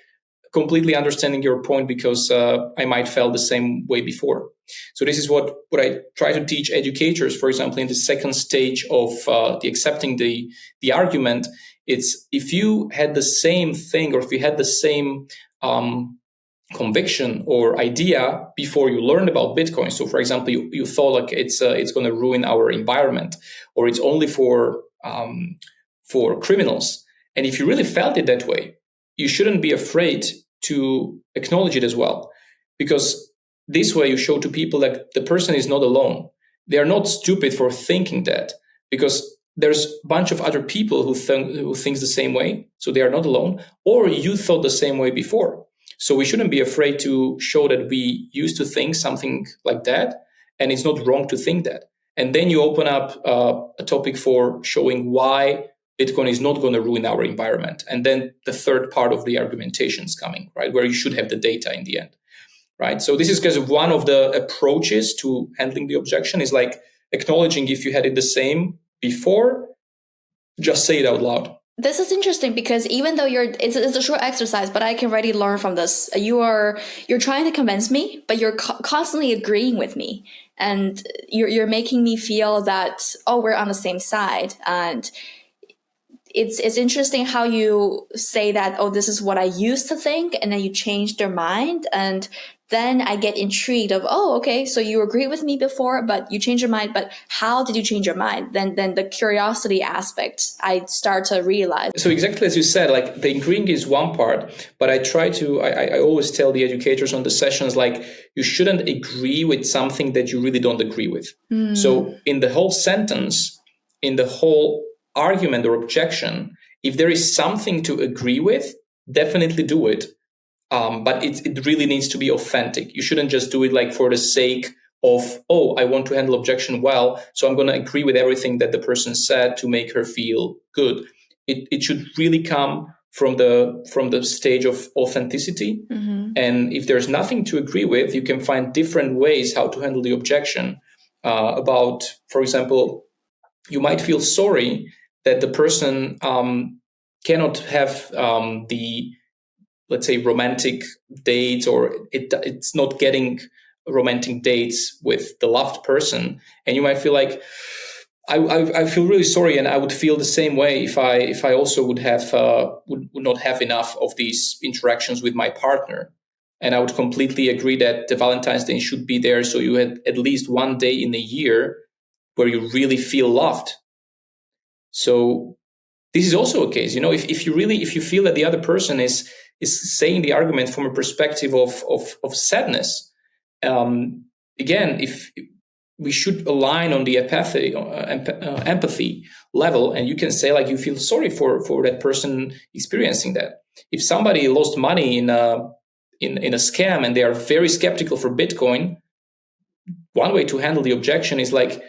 completely understanding your point, because I might felt the same way before. So this is what I try to teach educators, for example, in the second stage of the accepting the argument. It's if you had the same thing, or if you had the same conviction or idea before you learned about Bitcoin. So, for example, you thought like it's going to ruin our environment, or it's only for criminals. And if you really felt it that way, you shouldn't be afraid to acknowledge it as well, because this way you show to people that the person is not alone. They are not stupid for thinking that, because there's a bunch of other people who thinks the same way, so they are not alone. Or you thought the same way before, so we shouldn't be afraid to show that we used to think something like that, and it's not wrong to think that. And then you open up a topic for showing why Bitcoin is not going to ruin our environment. And then the third part of the argumentation is coming, right, where you should have the data in the end, right? So this is because of one of the approaches to handling the objection is like acknowledging if you had it the same before, just say it out loud. This is interesting because even though it's a short exercise, but I can already learn from this. You're trying to convince me, but you're constantly agreeing with me, and you're making me feel that, oh, we're on the same side. And it's interesting how you say that, oh, this is what I used to think, and then you change their mind. And then I get intrigued of, oh, okay, so you agreed with me before, but you changed your mind. But how did you change your mind? Then the curiosity aspect, I start to realize. So exactly as you said, like the agreeing is one part, but I always tell the educators on the sessions, like you shouldn't agree with something that you really don't agree with. So in the whole sentence, in the whole argument or objection, if there is something to agree with, definitely do it. But it really needs to be authentic. You shouldn't just do it like for the sake of, oh, I want to handle objection well, so I'm going to agree with everything that the person said to make her feel good. It should really come from the stage of authenticity. Mm-hmm. And if there's nothing to agree with, you can find different ways how to handle the objection. About, for example, you might feel sorry that the person cannot have the, let's say, romantic dates, or it's not getting romantic dates with the loved person. And you might feel like, I feel really sorry, and I would feel the same way if I also would not have enough of these interactions with my partner. And I would completely agree that the Valentine's Day should be there, so you had at least one day in a year where you really feel loved. So this is also a case, if you feel that the other person is saying the argument from a perspective of sadness, again, if we should align on the empathy level, and you can say like you feel sorry for that person experiencing that. If somebody lost money in a scam and they are very skeptical for Bitcoin, one way to handle the objection is like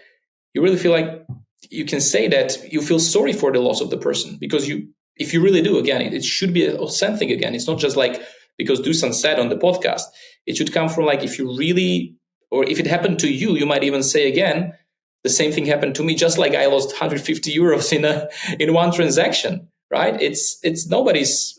you really feel like you can say that you feel sorry for the loss of the person, because if you really do, again, it should be authentic. Again, it's not just like because Dusan said on the podcast. It should come from like if you really, or if it happened to you, you might even say again, the same thing happened to me. Just like I lost 150 euros in one transaction, right? It's nobody's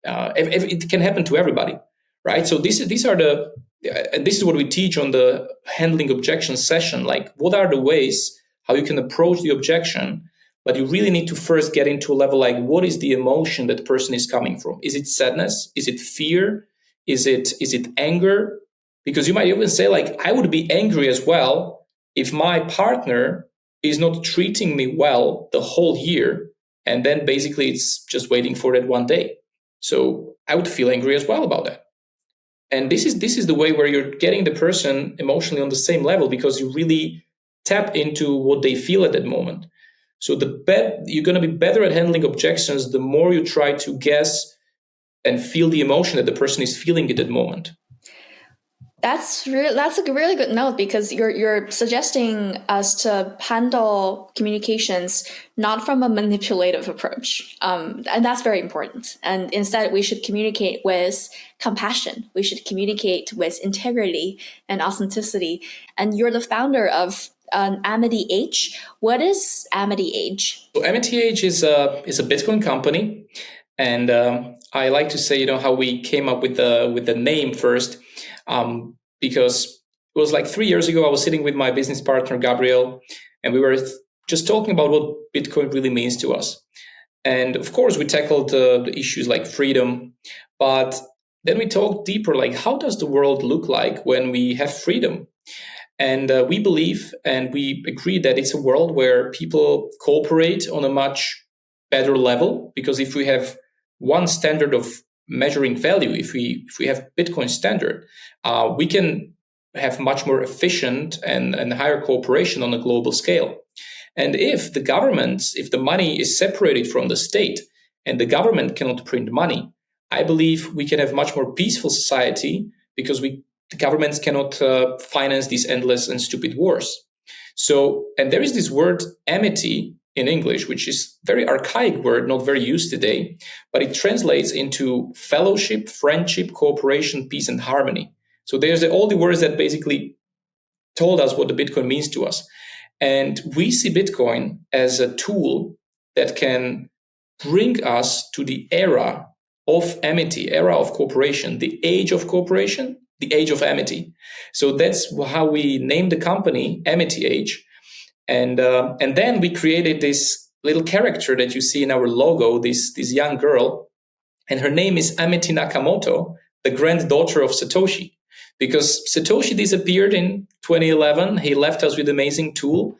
it can happen to everybody, right? So this is what we teach on the handling objection session. Like, what are the ways how you can approach the objection? But you really need to first get into a level like, what is the emotion that person is coming from? Is it sadness? Is it fear? Is it anger? Because you might even say like, I would be angry as well if my partner is not treating me well the whole year, and then basically it's just waiting for that one day. So I would feel angry as well about that. And this is the way where you're getting the person emotionally on the same level, because you really tap into what they feel at that moment. So you're going to be better at handling objections the more you try to guess and feel the emotion that the person is feeling at that moment. That's a really good note, because you're suggesting us to handle communications not from a manipulative approach, and that's very important. And instead, we should communicate with compassion. We should communicate with integrity and authenticity. And you're the founder of Amity Age. What is Amity Age? So Amity Age is a Bitcoin company, and I like to say, how we came up with the name first. Because it was like 3 years ago, I was sitting with my business partner, Gabriel, and we were just talking about what Bitcoin really means to us. And of course, we tackled the issues like freedom, but then we talked deeper, like how does the world look like when we have freedom? And we believe and we agree that it's a world where people cooperate on a much better level, because if we have one standard of measuring value, if we have Bitcoin standard, we can have much more efficient and higher cooperation on a global scale. And if the money is separated from the state and the government cannot print money, I believe we can have much more peaceful society, because the governments cannot finance these endless and stupid wars. So, and there is this word amity in English, which is a very archaic word, not very used today, but it translates into fellowship, friendship, cooperation, peace, and harmony. So there's all the words that basically told us what the Bitcoin means to us. And we see Bitcoin as a tool that can bring us to the era of amity, era of cooperation, the age of cooperation, the age of amity. So that's how we named the company Amity Age. And then we created this little character that you see in our logo, this young girl, and her name is Amity Nakamoto, the granddaughter of Satoshi. Because Satoshi disappeared in 2011, he left us with an amazing tool,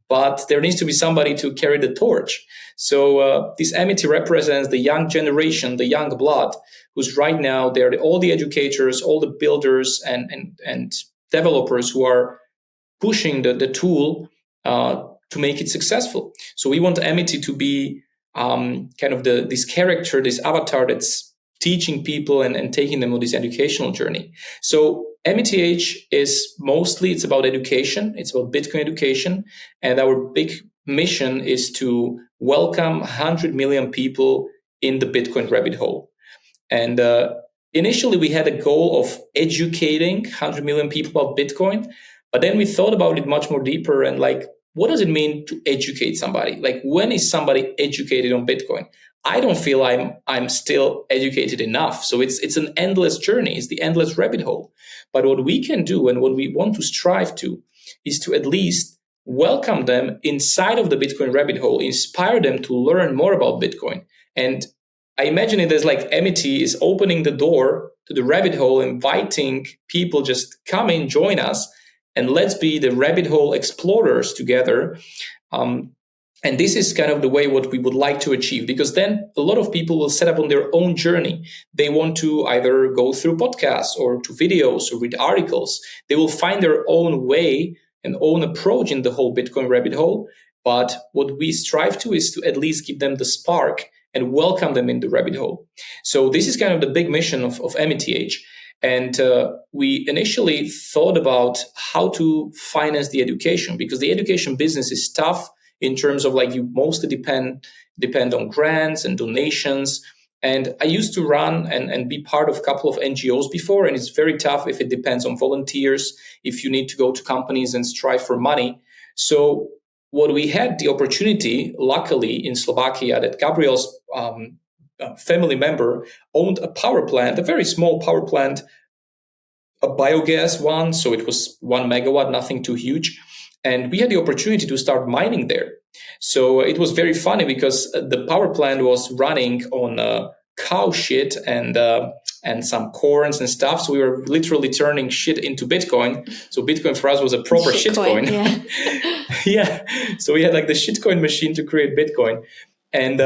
but there needs to be somebody to carry the torch. So this Amity represents the young generation, the young blood, who's right now, they're all the educators, all the builders and developers who are pushing the tool to make it successful. So we want Amity to be kind of this character, this avatar that's teaching people and taking them on this educational journey. So Amity Age it's about education. It's about Bitcoin education. And our big mission is to welcome 100 million people in the Bitcoin rabbit hole. And initially, we had a goal of educating 100 million people about Bitcoin. But then we thought about it much more deeper and like, what does it mean to educate somebody? Like, when is somebody educated on Bitcoin? I don't feel I'm still educated enough. So it's an endless journey. It's the endless rabbit hole. But what we can do and what we want to strive to is to at least welcome them inside of the Bitcoin rabbit hole, inspire them to learn more about Bitcoin. And I imagine it as like Amity is opening the door to the rabbit hole, inviting people just come in, join us, and let's be the rabbit hole explorers together. And this is kind of the way what we would like to achieve, because then a lot of people will set up on their own journey. They want to either go through podcasts or to videos or read articles. They will find their own way and own approach in the whole Bitcoin rabbit hole. But what we strive to is to at least give them the spark and welcome them in the rabbit hole. So this is kind of the big mission of Amity Age. And we initially thought about how to finance the education, because the education business is tough in terms of like you mostly depend on grants and donations. And I used to run and be part of a couple of NGOs before, and it's very tough if it depends on volunteers, if you need to go to companies and strive for money. So what we had the opportunity, luckily in Slovakia, that Gabriel's family member owned a power plant, a very small power plant, a biogas one. So it was 1 megawatt, nothing too huge. And we had the opportunity to start mining there. So it was very funny because the power plant was running on cow shit and and some corns and stuff. So we were literally turning shit into Bitcoin. So Bitcoin for us was a proper shitcoin. Yeah. Yeah. So we had like the shitcoin machine to create Bitcoin. And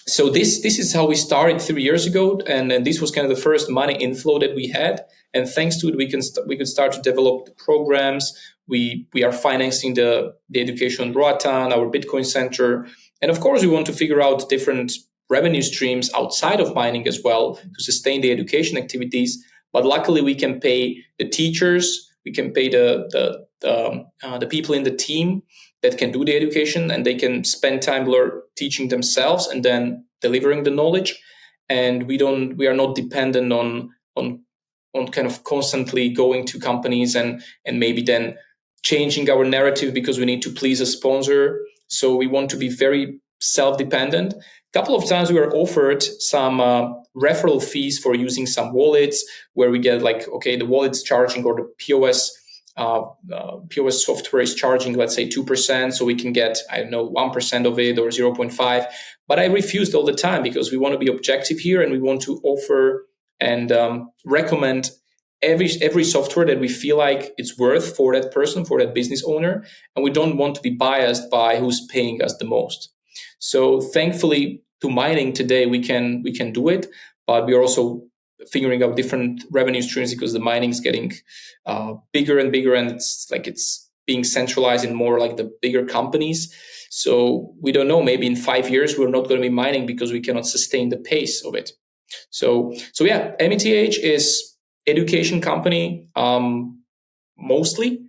so this is how we started 3 years ago, and this was kind of the first money inflow that we had. And thanks to it, we could start to develop the programs. We are financing the education on Roatan, our Bitcoin center, and of course we want to figure out different revenue streams outside of mining as well to sustain the education activities. But luckily, we can pay the teachers, we can pay the people in the team that can do the education, and they can spend time teaching themselves and then delivering the knowledge. And we are not dependent on kind of constantly going to companies and maybe then changing our narrative because we need to please a sponsor. So we want to be very self-dependent. A couple of times we were offered some referral fees for using some wallets where we get like, okay, the wallet's charging, or the POS software is charging, let's say 2%. So we can get, I don't know, 1% of it or 0.5. But I refused all the time because we want to be objective here, and we want to offer and recommend every software that we feel like it's worth for that person, for that business owner. And we don't want to be biased by who's paying us the most. So thankfully to mining today, we can do it, but we're also figuring out different revenue streams because the mining is getting bigger and bigger, and it's being centralized in more like the bigger companies. So we don't know, maybe in 5 years, we're not going to be mining because we cannot sustain the pace of it. So yeah, Amity Age is education company, mostly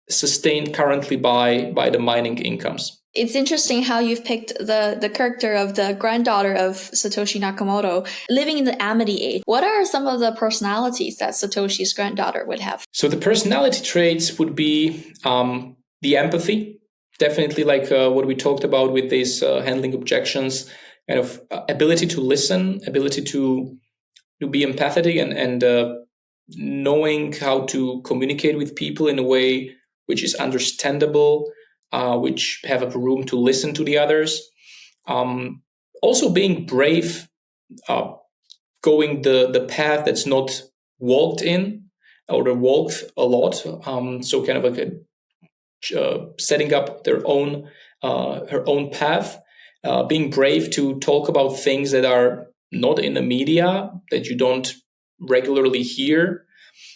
sustained currently by the mining incomes. It's interesting how you've picked the character of the granddaughter of Satoshi Nakamoto living in the Amity Age. What are some of the personalities that Satoshi's granddaughter would have? So the personality traits would be the empathy, definitely like what we talked about with this handling objections, kind of ability to listen, ability to be empathetic, and knowing how to communicate with people in a way which is understandable, which have a room to listen to the others. Also being brave, going the path that's not walked in or walked a lot. So kind of like setting up her own path, being brave to talk about things that are not in the media, that you don't regularly hear.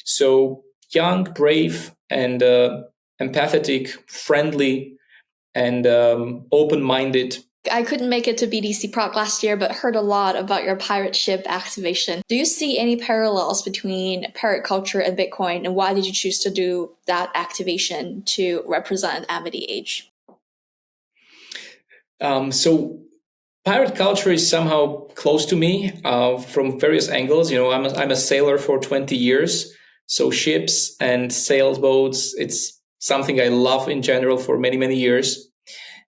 So young, brave, and empathetic, friendly, and open-minded. I couldn't make it to BTC Prague last year, but heard a lot about your pirate ship activation. Do you see any parallels between pirate culture and Bitcoin, and why did you choose to do that activation to represent Amity Age? So pirate culture is somehow close to me from various angles. You know, I'm a sailor for 20 years. So ships and sailboats, it's something I love in general for many, many years.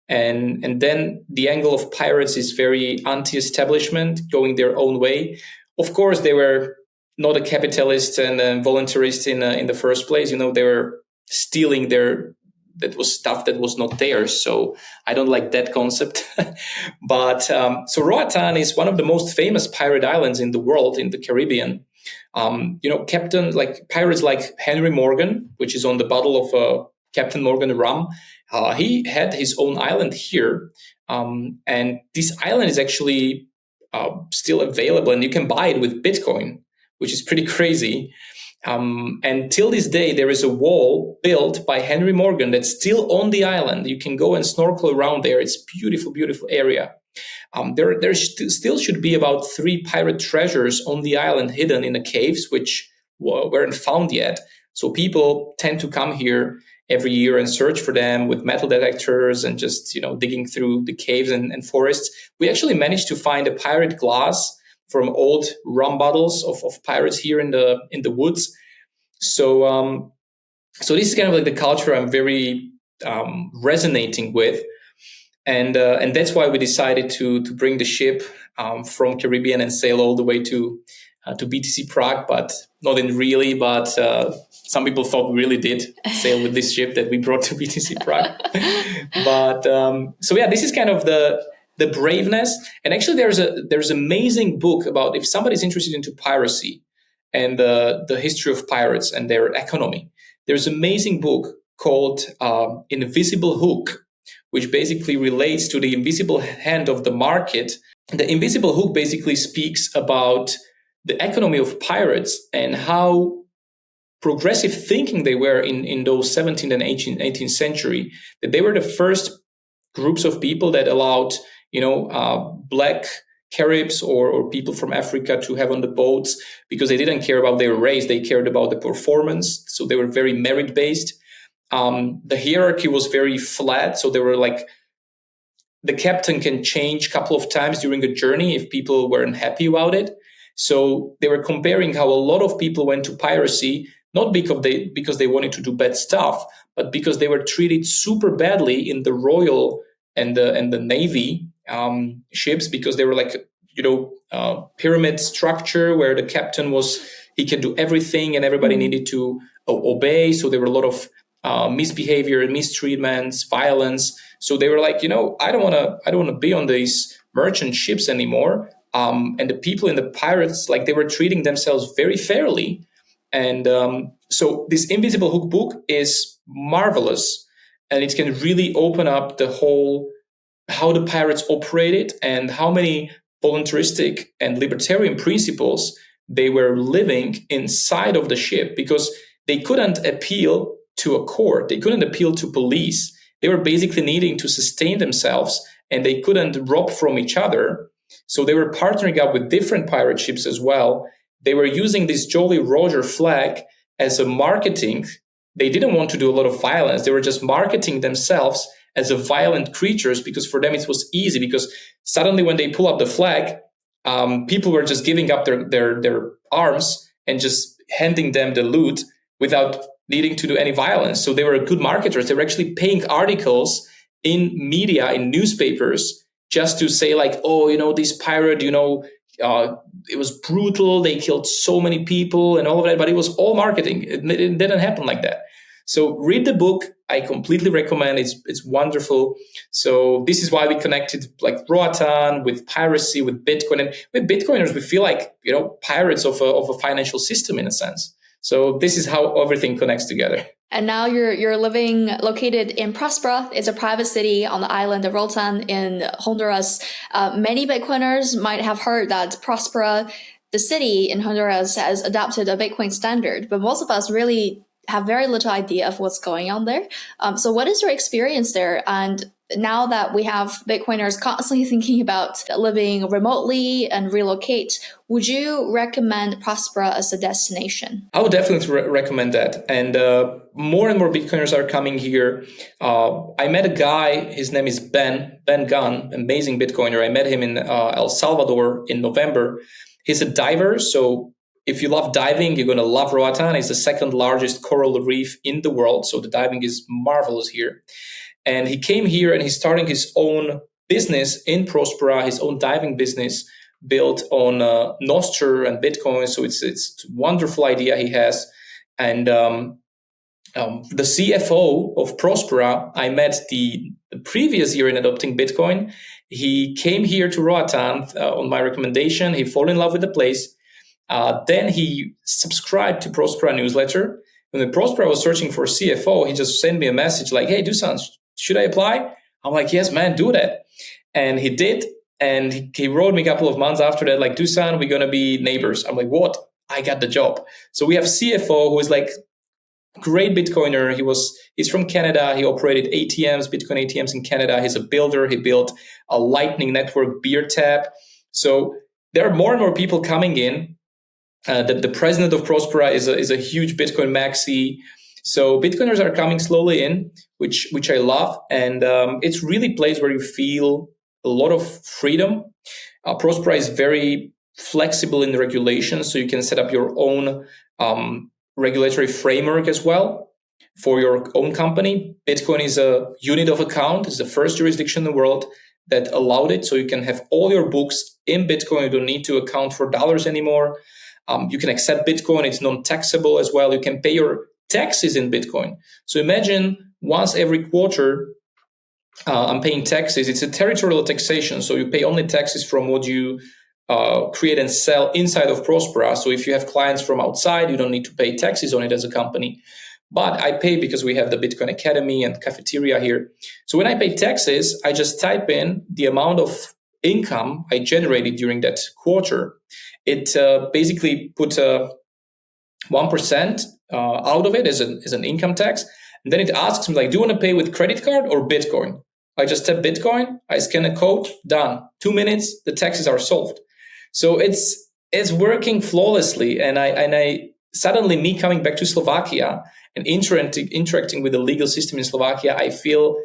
And then the angle of pirates is very anti-establishment, going their own way. Of course, they were not a capitalist and a voluntarist in the first place. You know, they were stealing that was stuff that was not theirs. So I don't like that concept. But so Roatan is one of the most famous pirate islands in the world, in the Caribbean. You know, pirates like Henry Morgan, which is on the bottle of Captain Morgan rum. He had his own island here. And this island is actually still available, and you can buy it with Bitcoin, which is pretty crazy. And till this day, there is a wall built by Henry Morgan that's still on the island. You can go and snorkel around there. It's beautiful, beautiful area. There still should be about 3 pirate treasures on the island hidden in the caves, which weren't found yet. So people tend to come here every year and search for them with metal detectors and just, digging through the caves and forests. We actually managed to find a pirate glass from old rum bottles of pirates here in the woods. So this is kind of like the culture I'm very resonating with. And that's why we decided to bring the ship from Caribbean and sail all the way to BTC Prague, but not in really. But some people thought we really did sail with this ship that we brought to BTC Prague. But so yeah, this is kind of the the braveness. And actually, there's an amazing book about, if somebody's interested into piracy and the history of pirates and their economy. There's an amazing book called Invisible Hook, which basically relates to the invisible hand of the market. The Invisible Hook basically speaks about the economy of pirates and how progressive thinking they were in those 17th and 18th century, that they were the first groups of people that allowed, black Caribs or people from Africa to have on the boats, because they didn't care about their race. They cared about the performance. So they were very merit based. The hierarchy was very flat. So they were like, the captain can change a couple of times during a journey if people weren't happy about it. So they were comparing how a lot of people went to piracy, not because they wanted to do bad stuff, but because they were treated super badly in the Royal and the Navy ships, because they were like, pyramid structure where the captain he can do everything and everybody needed to obey. So there were a lot of misbehavior, mistreatments, violence. So they were like, I don't want to be on these merchant ships anymore. And the people in the pirates, like, they were treating themselves very fairly. And so this Invisible Hook book is marvelous, and it can really open up the whole, how the pirates operated and how many voluntaristic and libertarian principles they were living inside of the ship, because they couldn't appeal to a court. They couldn't appeal to police. They were basically needing to sustain themselves, and they couldn't rob from each other. So they were partnering up with different pirate ships as well. They were using this Jolly Roger flag as a marketing. They didn't want to do a lot of violence. They were just marketing themselves as a violent creatures, because for them it was easy, because suddenly when they pull up the flag, people were just giving up their arms and just handing them the loot without needing to do any violence. So they were good marketers. They were actually paying articles in media, in newspapers, just to say like, oh, this pirate, it was brutal. They killed so many people and all of that, but it was all marketing. It didn't happen like that. So read the book. I completely recommend. It's wonderful. So this is why we connected like Roatan with piracy, with Bitcoin, and with Bitcoiners, we feel like, pirates of a financial system in a sense. So this is how everything connects together. And now you're located in Prospera. It's a private city on the island of Roatan in Honduras. Many Bitcoiners might have heard that Prospera, the city in Honduras, has adopted a Bitcoin standard, but most of us really have very little idea of what's going on there. So what is your experience there? And now that we have Bitcoiners constantly thinking about living remotely and relocate, would you recommend Prospera as a destination? I would definitely recommend that. And more and more Bitcoiners are coming here. I met a guy, his name is Ben Gunn, amazing Bitcoiner. I met him in El Salvador in November. He's a diver. So if you love diving, you're going to love Roatan. It's the second largest coral reef in the world. So the diving is marvelous here. And he came here and he's starting his own business in Prospera, his own diving business built on Nostr and Bitcoin. So it's a wonderful idea he has. And the CFO of Prospera, I met the previous year in adopting Bitcoin. He came here to Roatan on my recommendation. He fell in love with the place. Then he subscribed to Prospera newsletter. When the Prospera was searching for CFO, he just sent me a message like, "Hey, Dusan, should I apply?" I'm like, "Yes, man, do that." And he did. And he wrote me a couple of months after that, like, "Dusan, we're going to be neighbors." I'm like, "What?" I got the job. So we have CFO, who is like great Bitcoiner. He's from Canada. He operated ATMs, Bitcoin ATMs in Canada. He's a builder. He built a Lightning Network beer tap. So there are more and more people coming in. The president of Prospera is a huge Bitcoin maxi. So Bitcoiners are coming slowly in, which I love. And it's really a place where you feel a lot of freedom. Prospera is very flexible in the regulations, so you can set up your own regulatory framework as well for your own company. Bitcoin is a unit of account. It's the first jurisdiction in the world that allowed it. So you can have all your books in Bitcoin. You don't need to account for dollars anymore. You can accept Bitcoin. It's non-taxable as well. You can pay your taxes in Bitcoin. So imagine once every quarter, I'm paying taxes. It's a territorial taxation, so you pay only taxes from what you create and sell inside of Prospera. So if you have clients from outside, you don't need to pay taxes on it as a company. But I pay because we have the Bitcoin Academy and cafeteria here. So when I pay taxes, I just type in the amount of income I generated during that quarter. It basically put 1% out of it as an income tax. And then it asks me, like, do you want to pay with credit card or Bitcoin? I just tap Bitcoin, I scan a code, done. 2 minutes, the taxes are solved. So it's working flawlessly. And I suddenly, me coming back to Slovakia and interacting with the legal system in Slovakia, I feel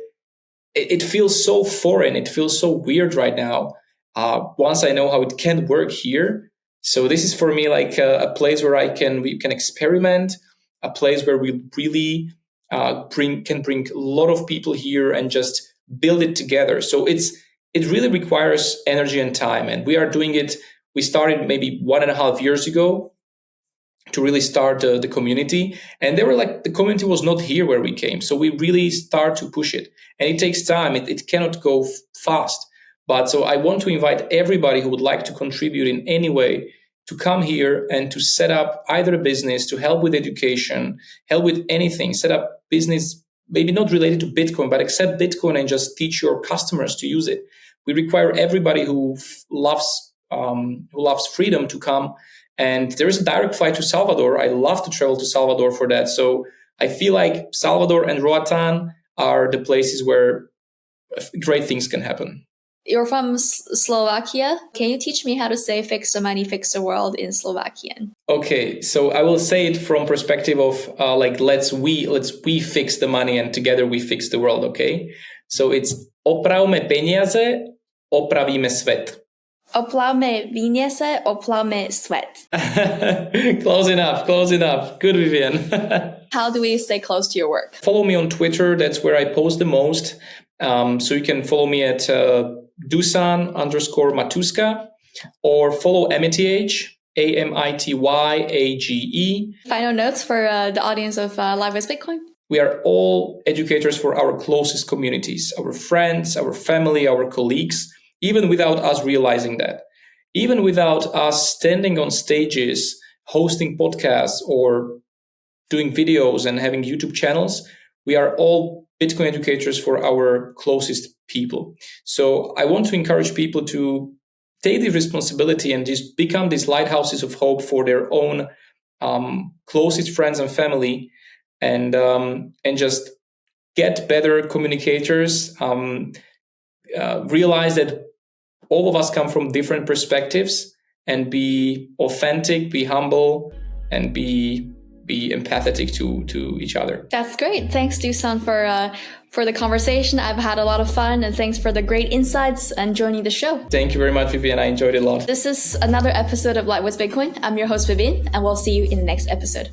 it feels so foreign. It feels so weird right now. Once I know how it can work here. So this is for me like a place where we can experiment, a place where we really can bring a lot of people here and just build it together. So it really requires energy and time, and we are doing it. We started maybe 1.5 years ago to really start the community, and the community was not here where we came. So we really start to push it, and it takes time. It cannot go fast. But so I want to invite everybody who would like to contribute in any way to come here and to set up either a business, to help with education, help with anything, set up business, maybe not related to Bitcoin, but accept Bitcoin and just teach your customers to use it. We require everybody who loves freedom to come. And there is a direct flight to Salvador. I love to travel to Salvador for that. So I feel like Salvador and Roatan are the places where great things can happen. You're from Slovakia. Can you teach me how to say fix the money, fix the world in Slovakian? Okay, so I will say it from perspective of let's we fix the money and together we fix the world, okay? So it's opravme peniaze, opravíme svet. Oplavme výněse, oplavme svet. Close enough. Good, Vivian. How do we stay close to your work? Follow me on Twitter. That's where I post the most. So you can follow me at Dusan_Matuska, or follow Amity Age, AMITYAGE. Final notes for the audience of Live with Bitcoin. We are all educators for our closest communities, our friends, our family, our colleagues, even without us realizing that. Even without us standing on stages, hosting podcasts or doing videos and having YouTube channels, we are all Bitcoin educators for our closest people. So I want to encourage people to take the responsibility and just become these lighthouses of hope for their own closest friends and family, and just get better communicators. Realize that all of us come from different perspectives, and be authentic, be humble, and be empathetic to each other. That's great. Thanks, Dusan, for the conversation. I've had a lot of fun, and thanks for the great insights and joining the show. Thank you very much, Vivian. I enjoyed it a lot. This is another episode of Live with Bitcoin. I'm your host, Vivian, and we'll see you in the next episode.